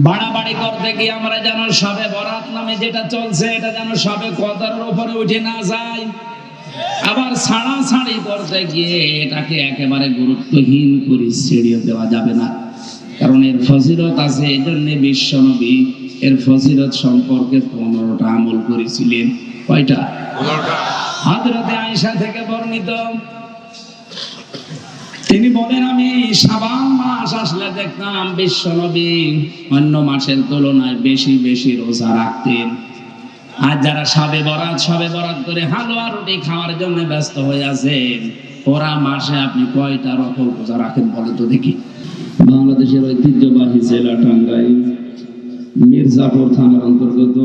বাড়াবাড়ি করতে গিয়ে আমরা যেন সবে বরাত নামে যেটা চলছে এটা যেন সবে কদরের উপরে উঠে না যায়। আবার ছাড়াছাড়ি করতে গিয়ে এটাকে একেবারে গুরুত্বহীন করে ছেড়িয়ে দেওয়া যাবে না, কারণ এর ফজিলত আছে। এই জন্য বিশ্বনবী এর ফজিলত সম্পর্কে 15টা আমল করেছিলেন। কয়টা? 15টা। হযরতে আয়েশা থেকে বর্ণিত, তিনি বলেন, আমি শাবান মাস আসলে দেখতাম বিশ্বনবী অন্য মাসের তুলনায় বেশি বেশি রোজা রাখতেন। আর যারা সবে বরাত করে হালুয়া রুটি খাওয়ার জন্য ব্যস্ত হয়ে আছেন, ওরা মাসে আপনি কয়টা রকম রোজা রাখেন বলে তো দেখি। বাংলাদেশের ঐতিহ্যবাহী জেলা টাঙ্গাইল, মির্জাপুর থানার অন্তর্গত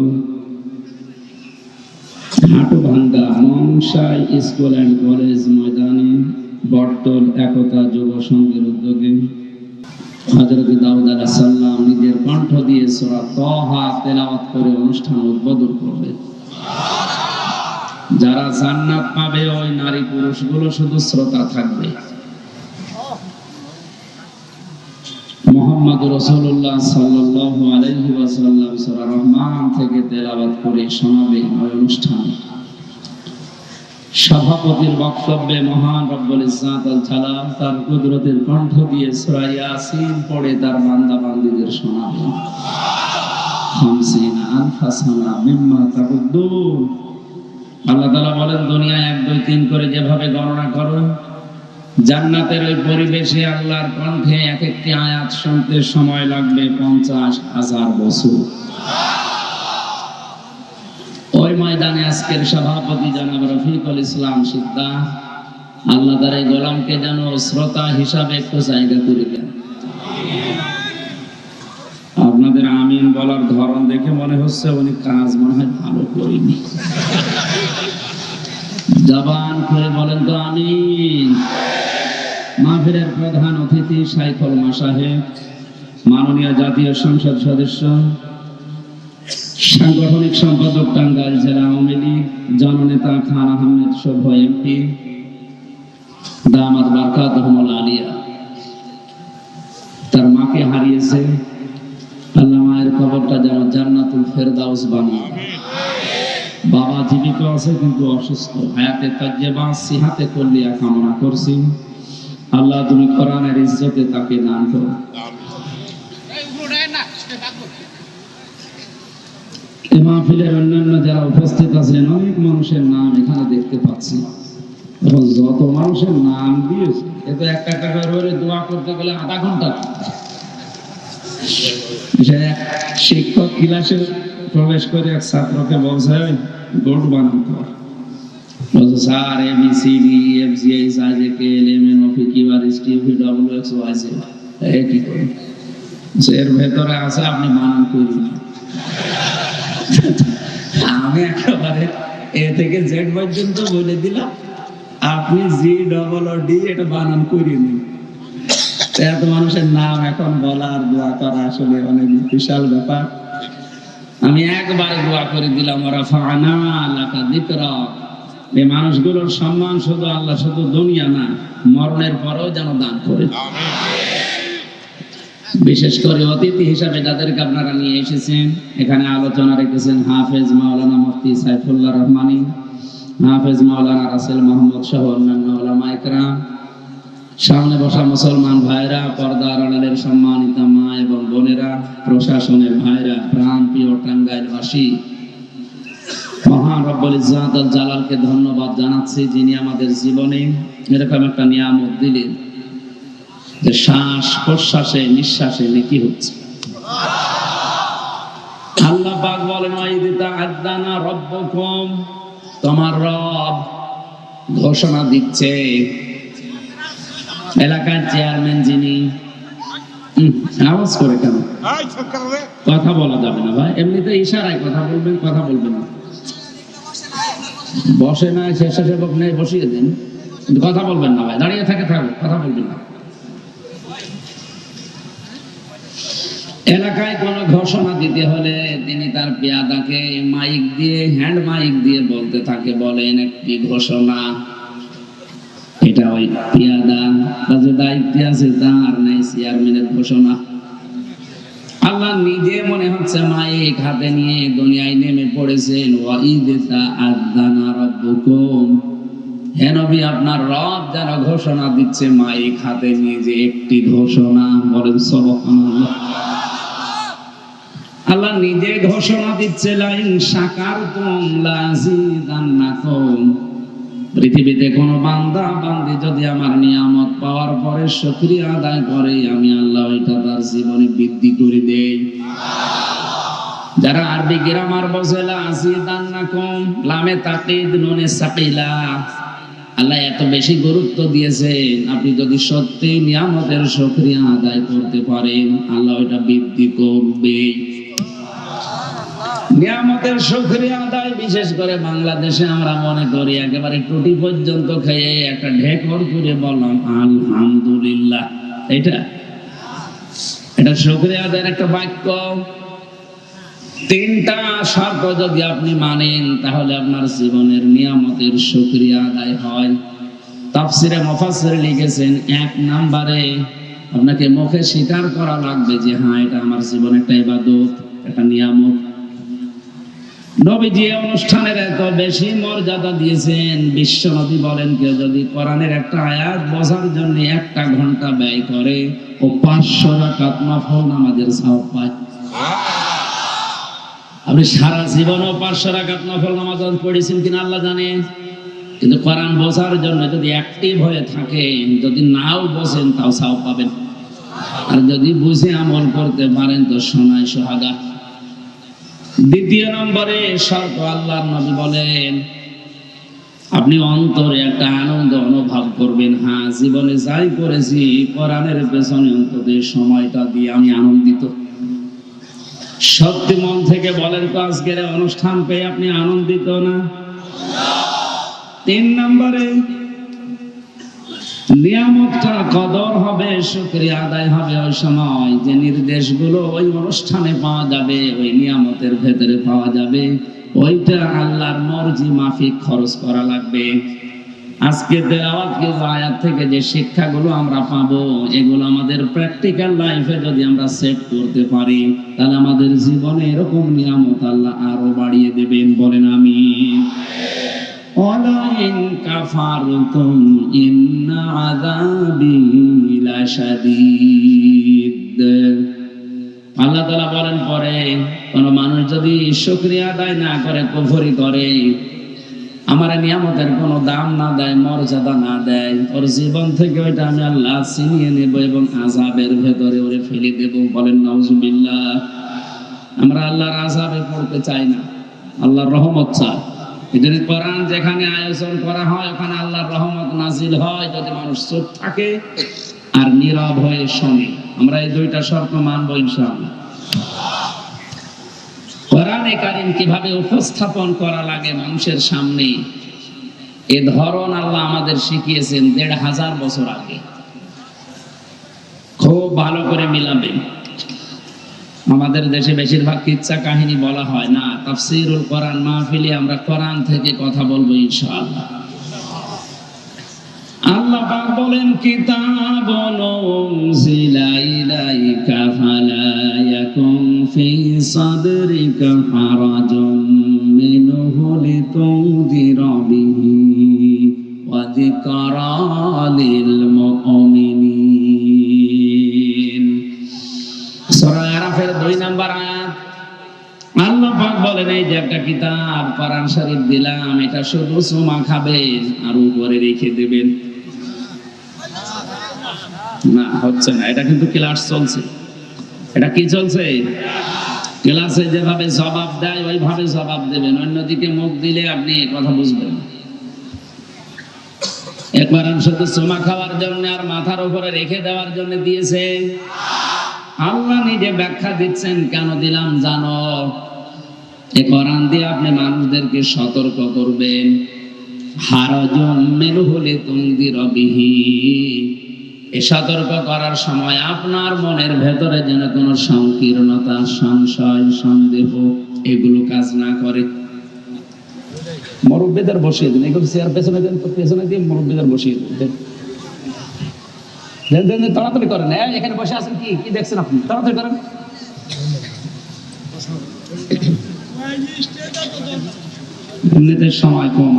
হাটুভাঙ্গা মংসাই স্কুল অ্যান্ড কলেজ ময়দানে বটতল একতা যুব সংঘের উদ্যোগে হযরত দাউদ আলাইহিস সালাম নিজের কণ্ঠ দিয়ে সূরা তাহা তেলাওয়াত করে অনুষ্ঠান উদ্বোধন করবেন। যারা জান্নাত পাবে ওই নারী পুরুষগুলো শুধু শ্রোতা থাকবে। মুহাম্মদ রাসূলুল্লাহ সাল্লাল্লাহু আলাইহি ওয়াসাল্লাম সূরা রহমান থেকে তেলাওয়াত করে শোনাবেন ওই অনুষ্ঠানে। সভাপতির বক্তব্যে মহান রব্বুল ইজ্জাত আল জালাল তার কুদরতের কণ্ঠ দিয়ে সূরা ইয়াসিন পড়ে তার বান্দা বান্দীদের শোনাবেন। 50 আলফা সানা মিম্মা তাউদ্দুন। আল্লাহ তাআলা বলেন, দুনিয়ায় 1 2 3 করে যেভাবে গণনা করো, জান্নাতের ওই পরিবেশে আল্লাহর কণ্ঠে এক একটি আয়াত শুনতে সময় লাগবে 50,000 বছর। ওই ময়দানে আজকের সভাপতি জনাব রফিকুল ইসলাম সিদ্ধা, আল্লাহ তার এই গোলামকে যেন শ্রোতা হিসাবে একটু জায়গা করে দেন। আপনাদের আমিন বলার ধরন দেখে মনে হচ্ছে উনি কাজ মনে হয় ভালো করেনি। জবান খুলে বলেন তো আমিন। মাহফিলের প্রধান অতিথি শাইখুল মাশায়েখ, মাননীয় জাতীয় সংসদ সদস্য, সাংগঠনিক সম্পাদক টাঙ্গাইল জেলা আওয়ামী লীগ, জননেতা খান আহমেদ শুভ এমপি দামাত বারকাতুহুল আলিয়া, তার মাকে হারিয়েছে। আল্লাহ মায়ের কবরটা যেন জান্নাতুল ফেরদাউস বানায়। বাবা জীবিত আছে কিন্তু অসুস্থ, হায়াতে তাজ্জেবা সিহাতে কুল্লিয়া কামনা করছি। আল্লাহ তুমি কোরআনের ইজ্জতে তাকে দান করো। এই মাহফিলের অন্যান্য যারা উপস্থিত আছেন, অনেক মানুষের নাম এখানে দেখতে পাচ্ছি। এখন যত মানুষের নাম দিয়েছে, এত একটা করে দোয়া করতে গেলে আধা ঘন্টা। শিক্ষক ক্লাসে প্রবেশ করে এক ছাত্রকে বলছে, বোর্ড বানান কর। বলছে, sir ABCD EFG HIJ KL MN OP Q R S T U V W X Y Z। কি করে এর ভেতরে আছে, আপনি বানান করি। আমি একেবারে এ থেকে জেড পর্যন্ত বলে দিলাম, আপনি GDD এটা বানান করি নিন। এত মানুষের নাম এখন বলা আর দোয়া করা আসলে অনেক বিশাল ব্যাপার। আমি একবারে দোয়া করে দিলাম, রাফা'না লাকা যিকরাক। এই মানুষগুলোর সম্মান শুধু আল্লাহ, শুধু দুনিয়া না, মরণের পরেও যেন দান করে। বিশেষ করে অতিথি হিসাবে যাদেরকে আপনারা নিয়ে এসেছেন, এখানে আলোচনা রেখেছেন হাফেজ মাওলানা মুফতি সাইফুল্লাহ রহমানী, হাফেজ মাওলানা রাসেল মোহাম্মদ সহ অন্যান্য উলামা ইকরাম, সামনে বসা মুসলমান ভাইরা, পর্দার আড়ালের সম্মানিত মা এবং বোনেরা, প্রশাসনের ভাইরা, প্রাণপ্রিয় টাঙ্গাইলবাসী, মহান রব্বুল ইজ্জাত আল জালালকে ধন্যবাদ জানাচ্ছি, যিনি আমাদের জীবনে এরকম একটা নিয়ামত দিলেন যে শ্বাস প্রশ্বাসে নিঃশ্বাসে নেকি হচ্ছে। আল্লাহ পাক বলেন, ওয়াইদা আযানা রাব্বুকুম, তোমার রব ঘোষণা দিচ্ছে। এলাকার চেয়ারম্যান যিনি, আওয়াজ করে কেন? কথা বলা যাবে না ভাই, এমনিতে ইশারায় কথা বলবেন, কথা বলবেন না। বসে না, স্বেচ্ছাসেবক নেই, বসিয়ে দিন, কিন্তু কথা বলবেন না ভাই, দাঁড়িয়ে থাকে থাকবে, কথা বলবেন না। এলাকায় কোন ঘোষণা দিতে হলে তিনি তার পেয়াদাকে মাইক দিয়ে, হ্যান্ড মাইক দিয়ে বলতে থাকে, বলেন একটি ঘোষণা। এটা ওই পেয়াদা যে দায়িত্বে আছে তার নেই চেয়ারম্যানের ঘোষণা। আল্লাহ নিজে মনে হচ্ছে মাইক হাতে নিয়ে দুনিয়ায় নেমে পড়েছেন। ওয়াইদা আযানা রাব্বুকুম, হে নবী আপনার রব যেন ঘোষণা দিচ্ছে মাইক হাতে নিয়ে, যে একটি ঘোষণা, বলেন সুবহানাল্লাহ। আল্লাহ নিজে ঘোষণা দিচ্ছে লাইন শাকারতুম লাযিদান্নাকুম। পৃথিবীতে কোনো বান্দা বান্দি যদি আমার নিয়ামত পাওয়ার পরে শুকরিয়া আদায় করে, আমি আল্লাহ এটা তার জীবনে বৃদ্ধি করে দেই। যারা আরবি গ্রামার বোঝে, লাযিদান্নাকুম, লামে তাকিদ নুনে সাকিলা, আল্লাহ এত বেশি গুরুত্ব দিয়েছেন, আপনি যদি সত্যি নিয়ামতের শুকরিয়া আদায় করতে পারেন আল্লাহ এটা বৃদ্ধি করবে। নিয়ামতের শুকরিয়া আদায় বিশেষ করে বাংলাদেশে আমরা মনে করি একেবারে টুটি পর্যন্ত খেয়ে একটা ঢেকর করে বললাম আলহামদুলিল্লাহ, এটা শুকরিয়া আদায়ের একটা বাক্য। তিনটা শর্ত যদি আপনি মানেন তাহলে আপনার জীবনের নিয়ামতের শুকরিয়া আদায় হয়। তাফসিরে মুফাসসির লিখেছেন, এক নম্বরে আপনাকে মুখে স্বীকার করা লাগবে যে হ্যাঁ এটা আমার জীবনে একটা ইবাদত, একটা নিয়ামত। নবীজি অনুষ্ঠানের এত বেশি মর্যাদা দিয়েছেন, বিশ্ব নবী বলেন কেউ যদি কোরআনের একটা আয়াত বোঝার জন্য 1 ঘন্টা ব্যয় করে ও 500 রাকাত নফল নামাজের সওয়াব পায়। আপনি সারা জীবনও 500 রাকাত নফল নামাজ পড়েছেন কিনা আল্লাহ জানেন, কিন্তু কোরআন বোঝার জন্য যদি অ্যাক্টিভ হয়ে থাকেন, যদি নাও বোঝেন তাও সওয়াব পাবেন, আর যদি বুঝে আমল করতে পারেন তো সোনায় সোহাগা। দ্বিতীয় নম্বরে শর্ত, আল্লাহর নবী বলেন আপনি অন্তরে একটা আনন্দ অনুভব করবেন, হ্যাঁ জীবনে যাই করেছি কোরআনের পেছনে অন্তত সময়টা দিয়ে আমি আনন্দিত। সত্যি মন থেকে বলেন তো আজকের অনুষ্ঠান পেয়ে আপনি আনন্দিত না? 3 নম্বরে নিয়ামতটা কদর হবে, শুকরিয়া আদায় হবে ওই সময় যে নির্দেশগুলো ওই অনুষ্ঠানে পাওয়া যাবে, ওই নিয়ামতের ভেতরে পাওয়া যাবে, ওইটা আল্লাহর মর্জি মাফিক খরচ করা লাগবে। আজকে আয়াত থেকে যে শিক্ষাগুলো আমরা পাবো এগুলো আমাদের প্র্যাকটিক্যাল লাইফে যদি আমরা সেট করতে পারি তাহলে আমাদের জীবনে এরকম নিয়ামত আল্লাহ আরো বাড়িয়ে দেবেন, বলেন আমিন। ওয়ালাইন কাফারতুম ইন্না আযাবি লাশাদীদ। আল্লাহ তাআলা বলেন পরে কোন মানুষ যদি শুকরিয়া আদায় না করে, কুফরি করে, আমার নিয়ামতের কোনো দাম না দেয়, মর্যাদা না দেয়, ওর জীবন থেকে ওইটা আমি আল্লাহ ছিনিয়ে নেব এবং আযাবের ভেতরে ওরে ফেলে দেব, বলেন নাউজুবিল্লাহ। আমরা আল্লাহর আযাবে পড়তে চাই না, আল্লাহর রহমত চাই। এজন্য কোরআন যেখানে আয়োজন করা হয় ওখানে আল্লাহর রহমত নাজিল হয় যদি মানুষ চুপ থাকে আর নীরব হয়ে শোনে। আমরা এই 2টা শর্ত মানবো ইনশাআল্লাহ। কোরআনে কারীম কিভাবে উপস্থাপন করা লাগে মানুষের সামনে, এ ধরন আল্লাহ আমাদের শিখিয়েছেন 1500 বছর আগে। খুব ভালো করে মিলাবেন। আমাদের দেশে বেশিরভাগ কিচ্ছা কাহিনী বলা হয় না, তাফসীরুল কোরআন মাহফিলে আমরা কোরআন থেকে কথা বলবো ইনশাআল্লাহ। আল্লাহ পাক বলেন কিতাবুন উনজিলা ইলাইকা ফালা ইয়াকুম ফি সাদরিকা হারাজুম মিনহু লিতুনযিরা বিহি ওয়া যিকরা লিল মুমিনিন। সূরা আরাফের 2 নম্বর আয়াত। আল্লাহ পাক বলেন এই যে একটা কিতাব কোরআন শরীফ দিলাম, এটা শুধু সুমা খাবেন আর উপরে রেখে দেবেন না, হচ্ছে না। এটা কিন্তু ক্লাস চলছে। এটা কি চলছে? ক্লাসে যেভাবে জবাব দেয় ওইভাবে জবাব দেবেন, অন্যদিকে মুখ দিলে আপনি কথা বুঝবেন না। একবার শুধু সুমা খাওয়ার জন্য আর মাথার উপরে রেখে দেওয়ার জন্য দিয়েছে। আল্লাহ নিজে ব্যাখ্যা দিচ্ছেন কেন দিলাম জানো? এই কোরআন দিয়ে আপনি মানুষদেরকে সতর্ক করবেন। হারাজুম মিনহু লিতুনযিরা বিহি, এই সতর্ক করার সময় আপনার মনের ভেতরে যেন কোনো সংকীর্ণতা, সংশয়, সন্দেহ এগুলো কাজ না করে। মুরব্বিদের বসিয়ে দিন, এগুলো চেয়ার পেছনে দেন, তো পেছনে দিয়ে মুরব্বিদের বসিয়ে দিন। তাড়াতাড়ি করেন, এখানে বসে আছেন কি কি দেখছেন আপনি? তাড়াতাড়ি করেন। এমনিতে সময় কম।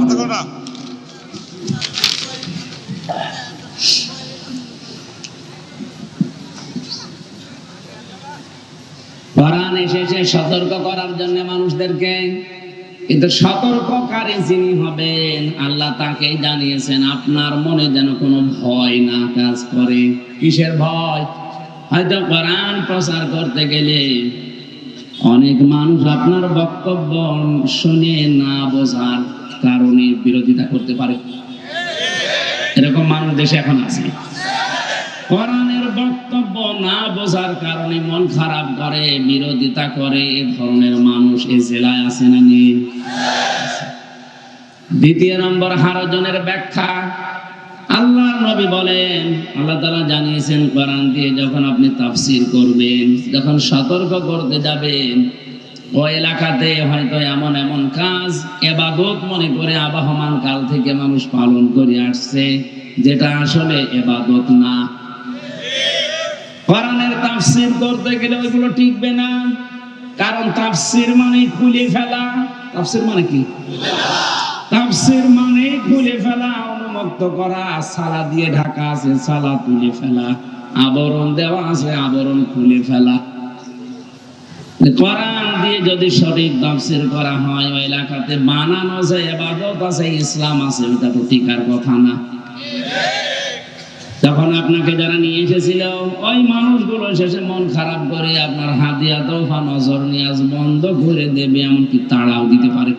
কোরআন এসেছে সতর্ক করার জন্য মানুষদেরকে, কিন্তু সতর্ককারী যিনি হবেন আল্লাহ তাকেই জানিয়েছেন আপনার মনে যেন কোনো ভয় না কাজ করে। কিসের ভয়? হয়তো কোরআন প্রচার করতে গেলে অনেক মানুষ আপনার বক্তব্য শুনে না বোঝার কারণে বিরোধিতা করতে পারে। এরকম মানুষ দেশে এখন আছে। কোরআনের বক্তব্য না বোঝার কারণে মন খারাপ করে, বিরোধিতা করে, এ ধরনের মানুষ এই জেলায় আছে না নেই? দ্বিতীয় নম্বর হারজনের ব্যাখ্যা। আল্লাহ নবী বলেন, আল্লাহ তাআলা জানিয়েছেন কোরআন দিয়ে যখন আপনি তাফসীর করবেন, যখন সতর্ক করতে যাবেন, ওই এলাকাতে হয়তো এমন এমন কাজ ইবাদত মনে করে আবহমান কাল থেকে মানুষ পালন করে আসছে, যেটা আসলে ইবাদত না। কোরআনের তাফসীর করতে গেলে ওইগুলো টিকবে না, কারণ তাফসীর মানে খুলে ফেলা। তাফসীর মানে কি? তাফসীর মানে খুলে ফেলা, উন্মুক্ত করা। সালা দিয়ে ঢাকা আছে, সালা তুলে ফেলা। আবরণ দেওয়া আছে, আবরণ খুলে ফেলা। কোরআন দিয়ে যদি সঠিক তাফসীর করা হয়, ওই এলাকাতে বানানো যে ইবাদত আছে, ইসলাম আছে, ওটা তো টিকার কথা না। যখন আপনাকে যারা নিয়ে এসেছিল, ওই মানুষগুলো শেষে মন খারাপ করে আপনার হাদিয়া তোফা নজর নিয়াজ বন্ধ করে দেবে, এমনকি তাড়াও দিতে পারে।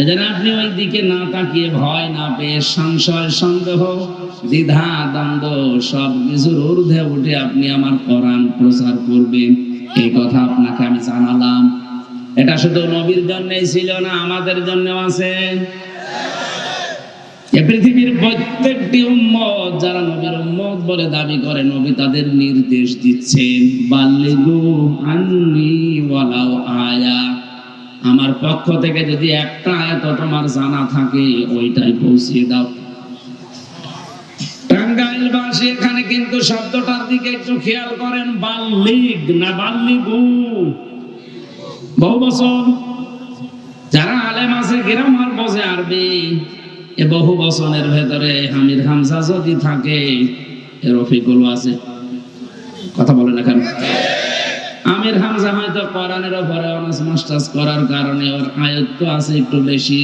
এজন্য আপনি ওই দিকে না তাকিয়ে, ভয় না পেয়ে, সংশয় সন্দেহ দ্বিধা দ্বন্দ্ব সব কিছুর ঊর্ধ্বে উঠে আপনি আমার কোরআন প্রচার করবেন, এই কথা আপনাকে আমি জানালাম। এটা শুধু নবীর জন্যই ছিল না, আমাদের জন্যও আছে। পৃথিবীর প্রত্যেকটি উম্মত যারা নবীর উম্মত বলে দাবি করে, নবী তাদের নির্দেশ দিচ্ছেন, বাল্লিগু আন্নি ওয়ালাউ আয়া, আমার পক্ষ থেকে যদি একটা আয়াত তোমার জানা থাকে ওইটাই পৌঁছিয়ে দাও। টাঙ্গাইলবাসী এখানে কিন্তু শব্দটার দিকে একটু খেয়াল করেন, বাল্লিগ না বাল্লিগু। বহু বছর যারা আলেম আছে, গ্রামার বোঝে আরবি, এ বহু বছরের ভেতরে আমির হামজা যদি থাকে, রফিকুল আছে, কথা বলে না কেন? আমির হামজা হয়তো কোরআনের উপরে অনার্স মাস্টার্স করার কারণে ওর আয়ত্ত আছে একটু বেশি।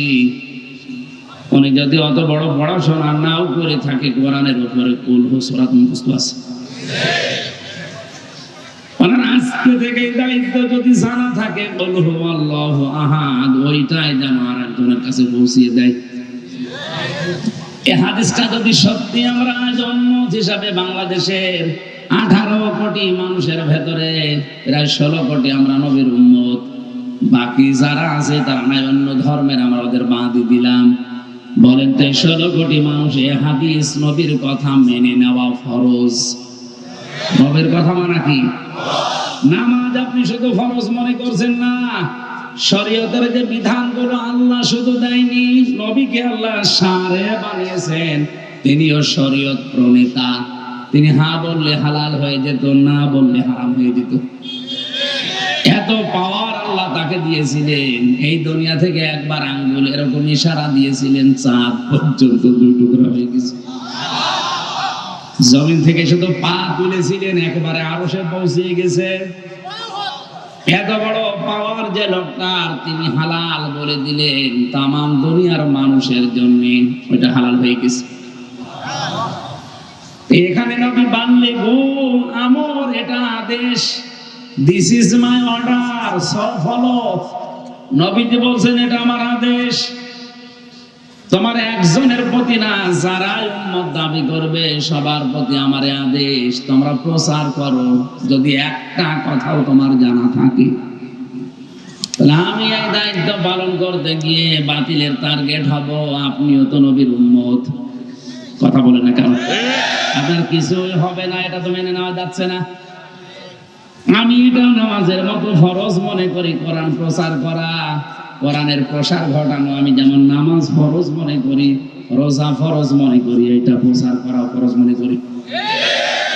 উনি যদি অত বড় পড়াশোনা নাও করে থাকে, কোরআনের উপরে কুল হুসরাত মুখস্থ আছে। আজকে থেকে দায়িত্ব যদি জানা থাকে, কুল হুয়াল্লাহু আহাদ, ওইটাই যেন আরেকজনের কাছে পৌঁছিয়ে দেয়। এই হাদিসটা যদি সত্যি আমরা আজ উম্মত হিসাবে বাংলাদেশের 18 কোটি মানুষের ভেতরে প্রায় 16 কোটি আমরা নবীর উম্মত, বাকি যারা আছে তারা নাই অন্য ধর্মের, আমরা ওদের বাঁধি দিলাম। বলেন তো 16 কোটি মানুষ এই হাদিস নবীর কথা মেনে নেওয়া ফরজ। নবীর কথা মানা কি? নামাজ আপনি শুধু ফরজ মনে করছেন না, শরীয়তের যে বিধানগুলো আল্লাহ শুধু দেয়নি, নবীকে আল্লাহ শারে বানিয়েছেন, তিনিও শরীয়ত প্রণেতা। তিনি হা বললে হালাল হয়ে যেত, না বললে হারাম হয়ে যেত। এত পাওয়ার আল্লাহ তাকে দিয়েছিলেন, এই দুনিয়া থেকে একবার আঙ্গুল এরকম ইশারা দিয়েছিলেন, চাঁদ পর্যন্ত 2 টুকরা হয়ে গেছে। জমিন থেকে শুধু পা তুলেছিলেন, একবারে আরশে পৌঁছে গেছে। এত বড় পাওয়ার যে লোকটার, তিনি হালাল বলে দিলেন তামাম দুনিয়ার মানুষের জন্য, ওইটা হালাল হয়ে গেছে। এখানে নবী বাল্লিগু আমর, এটা আদেশ, this is my order, so follow. নবীজি বলছেন এটা আমার আদেশ, তোমার একজনের প্রতি না, যারা উম্মত দাবি করবে সবার প্রতি আমার আদেশ, তোমরা প্রচার করো। যদি একটা কথাও তোমার জানা থাকে, তাহলে আমি এই দায়িত্ব পালন করতে গিয়ে বাতিলের টার্গেট হব। আপনিও তো নবীর উম্মত, কথা বলে না কেন? আপনার কিছুই হবে না, এটা তো মেনে নেওয়া যাচ্ছে না। আমি এটা নামাজের মতো ফরজ মনে করি কোরআন প্রচার করা, কোরআনের প্রসার ঘটানো। আমি যেমন নামাজ ফরজ মনে করি, রোজা ফরজ মনে করি, এটা প্রচার করা ফরজ মনে করি।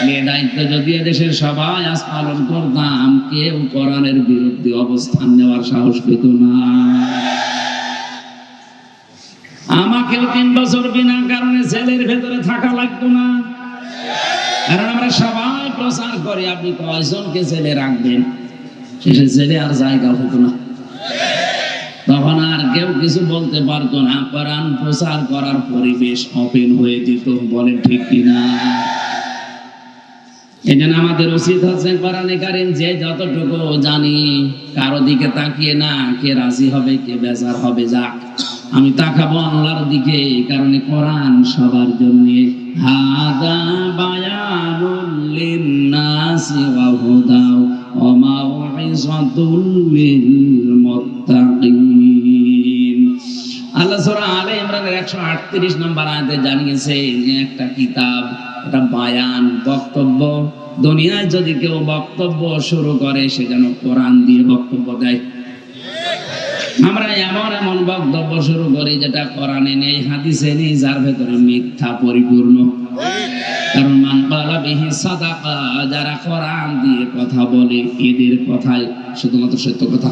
এ দায়িত্ব যদি দেশের সবাই আজ পালন করতাম, কেউ কোরআনের বিরুদ্ধে অবস্থান নেওয়ার সাহস পেত না। আমাকেও 3 বছর বিনা কারণে জেলের ভেতরে থাকা লাগতো না, কারণ আমরা সবাই প্রচার করি আপনি কয়জনকে জেলে রাখবেন, শেষে জেলে আর জায়গা হতো না। তখন আর কেউ কিছু বলতে পারতো না, কোরআন প্রচার করার পরিবেশ ওপেন হয়ে যেত। বলেন ঠিক কিনা? এজন্য আমাদের উচিত হচ্ছে কোরআনে কারীম যে যতটুকু জানি কারো দিকে তাকিয়ে না, কে রাজি হবে কে বেজার হবে, যাক আমি তাকাবো আল্লাহর দিকে, কারণ কোরআন সবার জন্য। হাদা বায়ানুল লিন্নাসি ওয়া হুদা ওয়া মাউইযাতুল লিল মুত্তাকিন। আল্লাহ সূরা আলে ইমরানের 138 নম্বর আয়াতে জানিয়েছেন, একটা কিতাব, একটা বায়ান, বক্তব্য। দুনিয়ায় যদি কেউ বক্তব্য শুরু করে সে যেন কোরআন দিয়ে বক্তব্য দেয়। আমরা এমন এমন বক্তব্য শুরু করি যেটা কোরআনে নেই, হাদিসে নেই, যার ভেতরে মিথ্যা পরিপূর্ণ। কারণ মান ক্বালা বিহি সাদাকা, যারা কোরআন দিয়ে কথা বলে এদের কথাই শুধুমাত্র সত্য কথা।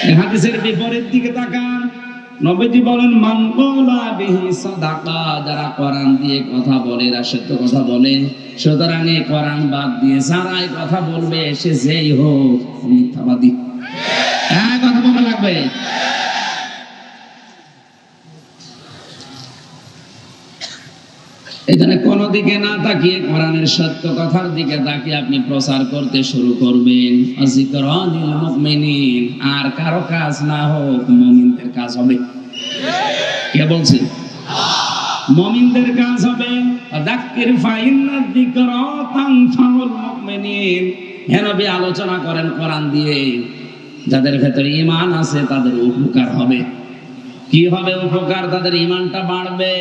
এই হাদিসের বিপরীত দিকে তাকান, নবীজি বলেন মান ক্বালা বিহি সাদাকা, যারা কোরআন দিয়ে কথা বলে এরা সত্য কথা বলে। সুতরাং এই কোরআন বাদ দিয়ে যারাই কথা বলবে সে যেই হোক মিথ্যাবাদী। কথা বলা লাগবে। এখানে কোন দিকে না তাকিয়ে কোরআনের সত্য কথার দিকে তাকিয়ে আপনি প্রচার করতে শুরু করবেন। আজিকরানিল মুমিনিন, আর কারো কাজ না হোক মুমিনদের কাজ হবে। কে বলছে? মুমিনদের কাজ হবে। যাক্কির ফাইন্নাদ যিকরা তানফাউল মুমিনিন। হে নবী আলোচনা করেন কোরআন দিয়ে, যাদের ভেতরে ঈমান আছে তাদের উপকার হবে। কি হবে উপকার? তাদের ঈমানটা বাড়বে।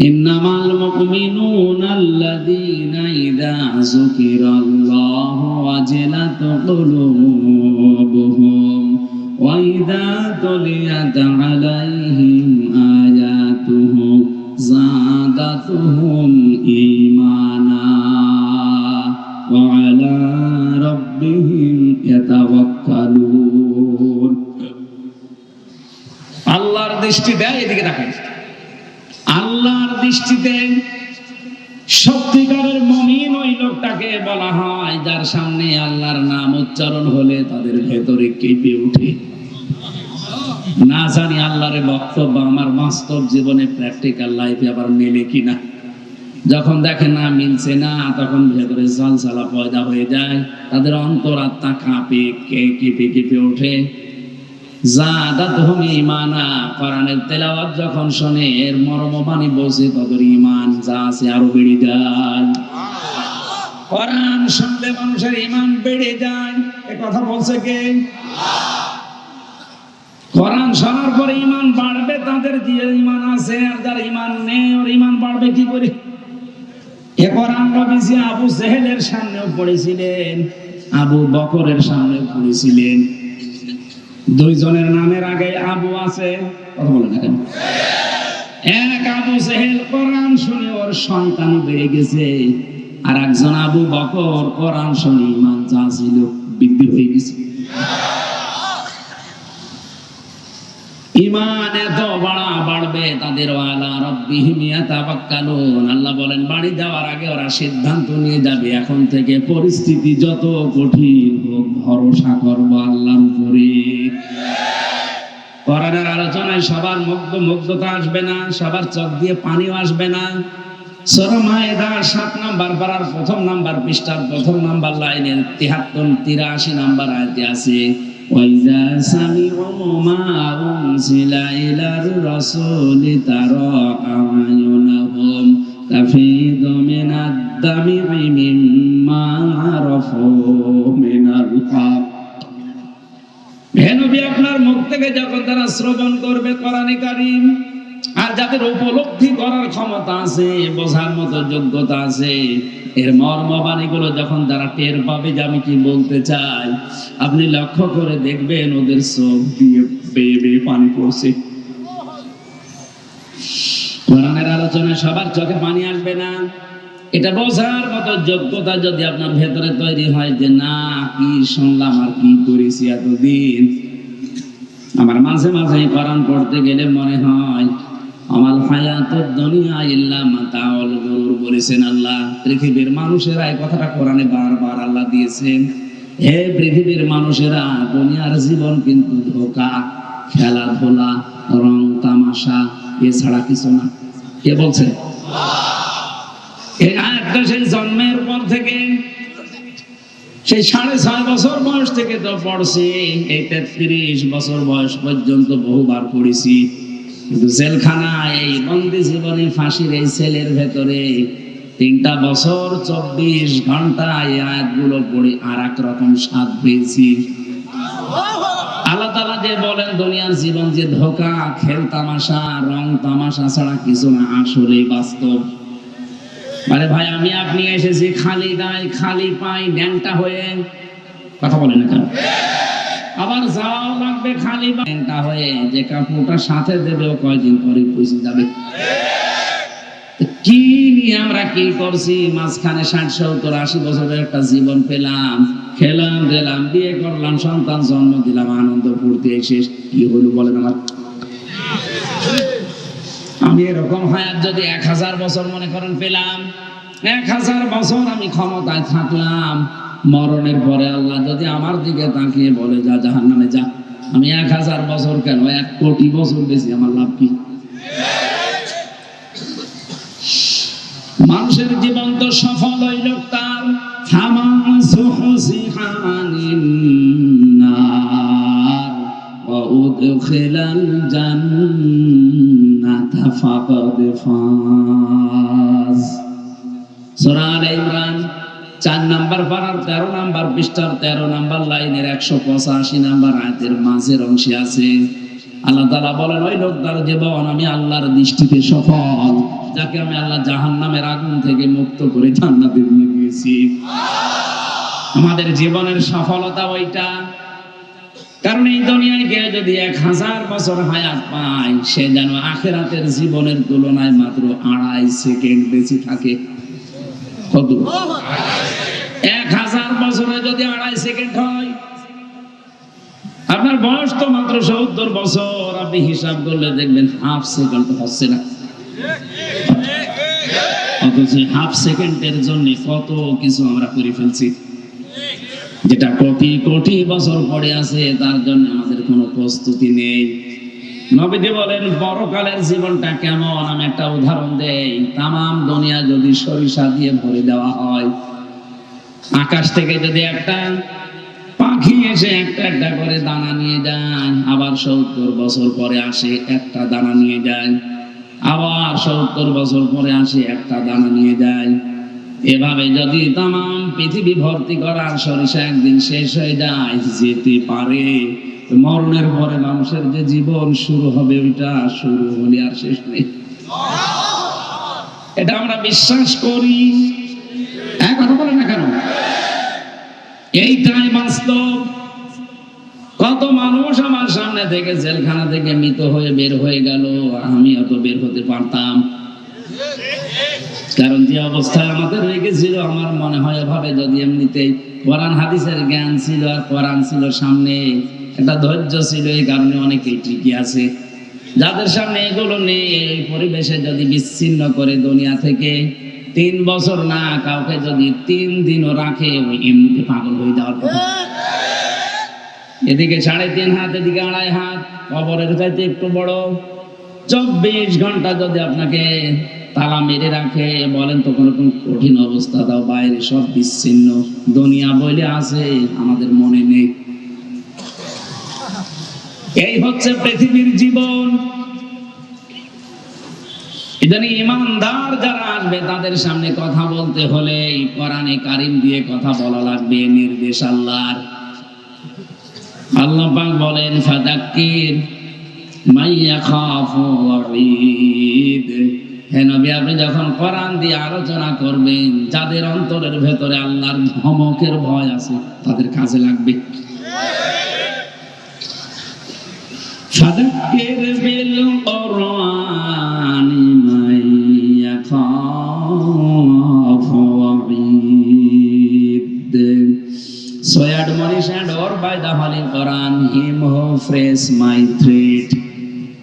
ইন্নামাল মুমিনুনা আল্লাযীনা ইযা যুকিরাল্লাহু ওয়াজিলাত কুলুবুহুম ওয়া ইযা তুলিয়াত আলাইহিম আয়াতুহু যাদাতুহুম ঈমানা ওয়া আলা রাব্বিহিম ইয়াতাওয়াক্কালুন। আল্লাহর দৃষ্টি দেয়, এদিকে তাকান। আল্লাহর দৃষ্টিতে সত্যিকারের মুমিন ওই লোকটাকে বলা হয় যার সামনে আল্লাহর নাম উচ্চারণ হলে তাদের ভেতরে কেঁপে ওঠে। না জানি আল্লাহর বক্তব্য আমার বাস্তব জীবনে প্র্যাকটিক্যাল লাইফে আবার মেলে কিনা। যখন দেখে না মিলছে না, তখন ভেতরে ঝলঝলা পয়দা হয়ে যায়, তাদের অন্তরাত্মা কাঁপে, কেঁপে কেঁপে ওঠে। যাদাতুহুম ঈমানা, কোরআনের তেলাওয়াত যখন শুনে এর মর্মবাণী বলছে তাদের ঈমান যা আছে আরো বেড়ে যায়। কোরআন শুনলে মানুষের ঈমান বেড়ে যায়, এ কথা বলছে কে? কোরআন শোনার পরে ঈমান বাড়বে তাদের, যে ঈমান আছে, আর যার ঈমান নেই ওর ঈমান বাড়বে কি করে? এ কোরআন নবীজি আবু জেহেলের সামনেও পড়েছিলেন, আবু বকরের সামনেও পড়েছিলেন। দুইজনের নামের আগে আবু আছে, কথা বলে না কেন? এক আবু জেহেল কোরআন শুনে ওর সন্তান বেড়ে গেছে, আর একজন আবু বকর কোরআন শুনে ঈমান যা ছিল বৃদ্ধি হয়ে গেছে। ঈমান এত বাড়বে তাদের, ওয়ালা রাব্বিহিম ইয়াতাওয়াক্কালুন। আল্লাহ বলেন বাড়ি যাওয়ার আগে ওরা সিদ্ধান্ত নিয়ে যাবে, এখন থেকে পরিস্থিতি যত কঠিন হোক ভরসা করব আল্লাহর উপরে। কোরআনের আলোচনায় সবার মুগ্ধতা আসবে না, সবার চোখ দিয়ে পানিও আসবে না। সূরা মায়েদার 7 নম্বর পারার 1 নম্বর পৃষ্ঠার 1 নম্বর লাইনের 83 নম্বর আয়াতে আছে, ওয়াইজা সামিউ মা উনজিলা ইলার রাসূলি তারা আ'য়ুনাহুম তাফিদু মিনাদ দামি মিম্মা আরাফু মিনাল হক। হে নবী, আপনার মুখ থেকে যখন তারা শ্রবণ করবে কোরআনে কারীম, আর যাদের উপলব্ধি করার ক্ষমতা আছে, বোঝার মতো যোগ্যতা আছে, এর মর্মবাণীগুলো যখন তারা টের পাবে যে আমি কি বলতে চাই, আপনি লক্ষ্য করে দেখবেন ওদের চোখ দিয়ে বেয়ে বেয়ে পানি পড়ছে। কোরআনের আলোচনায় সবার চোখে পানি আসবে না, এটা বোঝার মতো যোগ্যতা যদি আপনার ভেতরে তৈরি হয় যে না, কি শুনলাম আর কি করেছি এতদিন। আমার মাঝে মাঝে কোরআন পড়তে গেলে মনে হয় আমাল হায়াতুদ দুনিয়া ইল্লা মাতাউল গুরুর বলেছেন আল্লাহ। পৃথিবীর মানুষেরা এই কথাটা কোরআনে বারবার আল্লাহ দিয়েছেন। হে পৃথিবীর মানুষেরা, দুনিয়ার জীবন কিন্তু ধোঁকা, খেলাধুলা, রং তামাশা, এছাড়া কিছু না। কে বলছেন? এই আয়াতটা সেই জন্মের পর থেকে, সেই 6.5 বছর বয়স থেকে তো পড়ছি, এই 33 বছর বয়স পর্যন্ত বহুবার পড়েছি। কিন্তু জেলখানায় এই বন্দি জীবনে ফাঁসির এই সেলের ভেতরে 3টা বছর 24 ঘন্টা এই আয়াতগুলো পড়ে আর এক রকম স্বাদ পেয়েছি। আল্লাহ তাআলা যে বলেন দুনিয়ার জীবন যে ধোঁকা, খেল তামাশা, রং তামাশা ছাড়া কিছু না, আসলে বাস্তব। মানে ভাই, আমি আপনি এসেছি খালি গায়ে খালি পাই ন্যাংটা হয়ে, কথা বলেন না কেন? আবার যাওয়াও লাগবে খালি ন্যাংটা হয়ে, যে কাপড়টা সাথে দেবে ও কয়দিন পরে পৌঁছে যাবে। কি নিয়ে আমরা কি করছি? মাঝখানে 60, 70, 80 বছরের একটা জীবন পেলাম, খেলাম দিলাম, বিয়ে করলাম, সন্তান জন্ম দিলাম, আনন্দ ফুর্তি শেষ। কি হলো বলেন আমার? আমি এরকম হায়াত যদি 1000 বছর মনে করেন পেলাম, 1000 বছর আমি ক্ষমতায় থাকলাম, মরণের পরে আল্লাহ যদি আমার দিকে তাকিয়ে বলে যা জাহান্নামে যা, আমি 1000 বছর কেন 1 কোটি বছর বেশি, আমার লাভ কি? মানুষের জীবন তো সফল হইল তার ফামান সুহসিহানিন নার ওয়া উদখিলাল জান্নাতা ফাকাদ ফাজ। সূরা আলে ইমরান 4 নম্বর পারার 13 নম্বর পৃষ্ঠার 13 নম্বর লাইনের 185 নম্বর আয়াতের মাঝের অংশে আছে আল্লাহ তাআলা বলেন, ওই লোকটার জীবন আমি আল্লাহর দৃষ্টিতে সফল, যাকে আমি আল্লাহ জাহান্নামের আগুন থেকে মুক্ত করে জান্নাতে দিয়ে দিয়েছি। আমাদের জীবনের সফলতা ওইটা। কারণ এই দুনিয়ায় গিয়ে যদি 1000 বছর হায়াত পায়, সে যেন আখিরাতের জীবনের তুলনায় মাত্র 2.5 সেকেন্ড বেশি থাকে। কত? 1000 বছরে যদি 2.5 সেকেন্ড হয়, আপনার বয়স তো মাত্র 70 বছর, আপনি হিসাব করলে দেখবেন হাফ সেকেন্ড হচ্ছে না। অথচ হাফ সেকেন্ডের জন্য কত কিছু আমরা করে ফেলছি, যেটা কোটি কোটি বছর পরে আছে, তার জন্য আমাদের কোনো প্রস্তুতি নেই। নবীজি বলেন পরকালের জীবনটা কেমন, আমি একটা উদাহরণ দেই। তামাম দুনিয়া যদি সরিষা দিয়ে ভরে দেওয়া হয়, আকাশ থেকে যদি একটা পাখি এসে একটা একটা করে দানা নিয়ে যায়, আবার 70 বছর পরে আসে একটা দানা নিয়ে যায়, আবার 70 বছর পরে আসে একটা দানা নিয়ে যায়, এভাবে যদি তামাম পৃথিবী ভর্তি করার সরিষা একদিন শেষ হয়ে যায়, যেতে পারে, মরণের পরে মানুষের যে জীবন শুরু হবে, ওইটা শুরু হলে আর শেষ নেই। এটা আমরা বিশ্বাস করি, কথা বলেন না কেন? এইটাই বাস্তব। কত মানুষ আমার সামনে থেকে জেলখানা থেকে মৃত হয়ে বের হয়ে গেল, আমি অত বের হতে পারতাম। কারণ যে অবস্থায় আমাদের রেখেছিল, আমার মনে হয় এভাবে যদি এমনিতেই কোরআন হাদিসের জ্ঞান ছিল আর কোরআন ছিল সামনে, একটা ধৈর্য ছিল, এই কারণে অনেকেই ঠিকই আছে। যাদের সামনে এগুলো নেই, এই পরিবেশে যদি বিচ্ছিন্ন করে দুনিয়া থেকে 3 বছর না কাউকে যদি 3 দিনও রাখে, ওই এমনিতে পাগল হয়ে যাওয়ার কথা। এদিকে 3.5 হাত, এদিকে 2.5 হাত, কবরের চাইতে একটু বড়। 24 ঘন্টা যদি আপনাকে তালা মেরে রাখে, বলেন তো কোন কঠিন অবস্থা দাও, বাইরে সব বিচ্ছিন্ন, দুনিয়া বলে আছে, আমাদের মনে নেই। এই হচ্ছে পৃথিবীর জীবন। এজন্য ইমানদার যারা আসবে, তাদের সামনে কথা বলতে হলে কোরআনে কারিম দিয়ে কথা বলা লাগবে, নির্দেশ আল্লাহর। আল্লাহ পাক বলেন ফাযাক্কির মাইয়া খাফু ওয়াঈদ। হে নবী, আপনি যখন কোরআন দিয়ে আলোচনা করবেন, যাদের অন্তরের ভেতরে আল্লাহর ধমকের ভয় আছে, তাদের কাজে লাগবে। ফাযাক্কির বিল কুরআনি মাইয়া খাফু So I admonish and or by the Holy Quran, him who phrase my threat.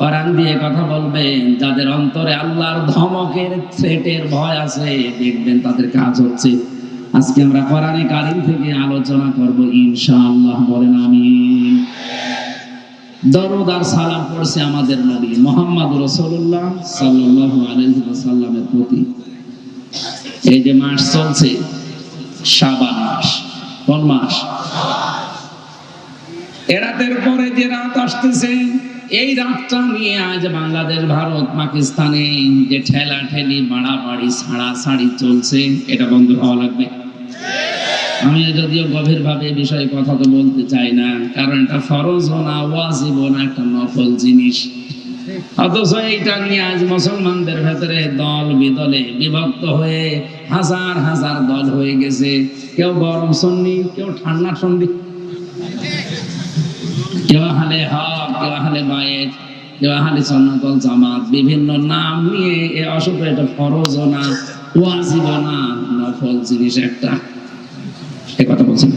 কোরআন দিয়ে কথা বলবেন, যাদের অন্তরে আল্লাহর ধমকের থ্রেটের ভয় আছে, দেখবেন তাদের কাজ হচ্ছে। আজকে আমরা কোরআনে কারীম থেকে আলোচনা করব ইনশাআল্লাহ, বলেন আমিন। দরুদ আর সালাম পড়ছে আমাদের নবী মুহাম্মদ রাসূলুল্লাহ সাল্লাল্লাহু আলাইহি ওয়াসাল্লামের প্রতি। এই যে মাস চলছে শাবান মাস, কোন মাস? এরাতের পরে যে রাত আসতেছে, এই রাতটা নিয়ে আজ বাংলাদেশ, ভারত, পাকিস্তানে যে ঠেলা ঠেলি, বাড়াবাড়ি, ছাড়াছাড়ি চলছে, এটা বন্ধ হওয়া লাগবে। আমি যদিও গভীর ভাবে বিষয়ে কথা তো বলতে চাই না, কারণ এটা ফরজ না, ওয়াজিব না, একটা নফল জিনিস। অথচ এইটা নিয়ে আজ মুসলমানদের ভেতরে দল বিদলে বিভক্ত হয়ে হাজার হাজার দল হয়ে গেছে। কেউ গরম সুন্নি, কেউ ঠান্ডা সুন্নি, কেউ আহলে হক, কেউ আহলে বাইত, কেউ আহলে সুন্নাত ওয়াল জামাত, বিভিন্ন নাম নিয়ে এ অসুখ। এটা ফরজ না, ওয়াজিব না, নফল জিনিস একটা। এই কথা বলছেন।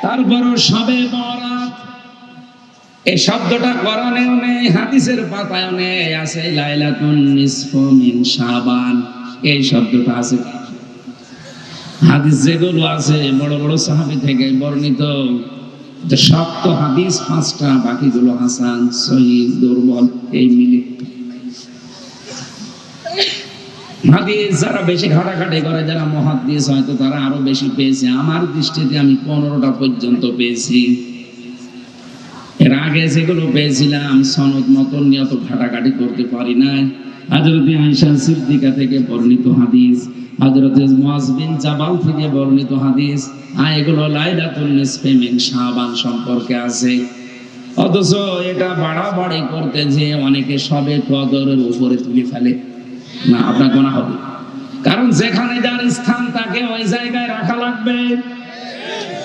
তারপরও শবে বরাত এই শব্দটা কোরআনেও নেই, হাদিসের পাতায়ও নেই। আছে লাইলাতুন নিসফু মিন শাবান, এই শব্দটা আছে। হাদিস যেগুলো আছে বড় বড় সাহাবী থেকে বর্ণিত, যে শক্ত হাদিস 5টা, বাকিগুলো হাসান, সহিহ, দুর্বল, এই মিলে। হাদিস যারা বেশি ঘাটাঘাটি করে, যারা মুহাদ্দিস, হয়তো তারা আরো বেশি পেয়েছে। আমার দৃষ্টিতে আমি 15টা পর্যন্ত পেয়েছি। এর আগে যেগুলো পেয়েছিলাম সনদ মতন নিয়ে অত ঘাটাঘাটি করতে পারি না। হযরত আয়েশা সিদ্দিকা থেকে বর্ণিত হাদিস, হযরত মুআজ বিন জাবাল থেকে বর্ণিত হাদিস, এগুলো লাইলাতুল নিসফি মিন শাবান সম্পর্কে আছে। অথচ এটা বাড়াবাড়ি করতে যে অনেকে সবে কদরের উপরে তুলে ফেলে। না, আপনার গোনা হবে। কারণ যেখানে যার স্থান তাকে ওই জায়গায় রাখা লাগবে।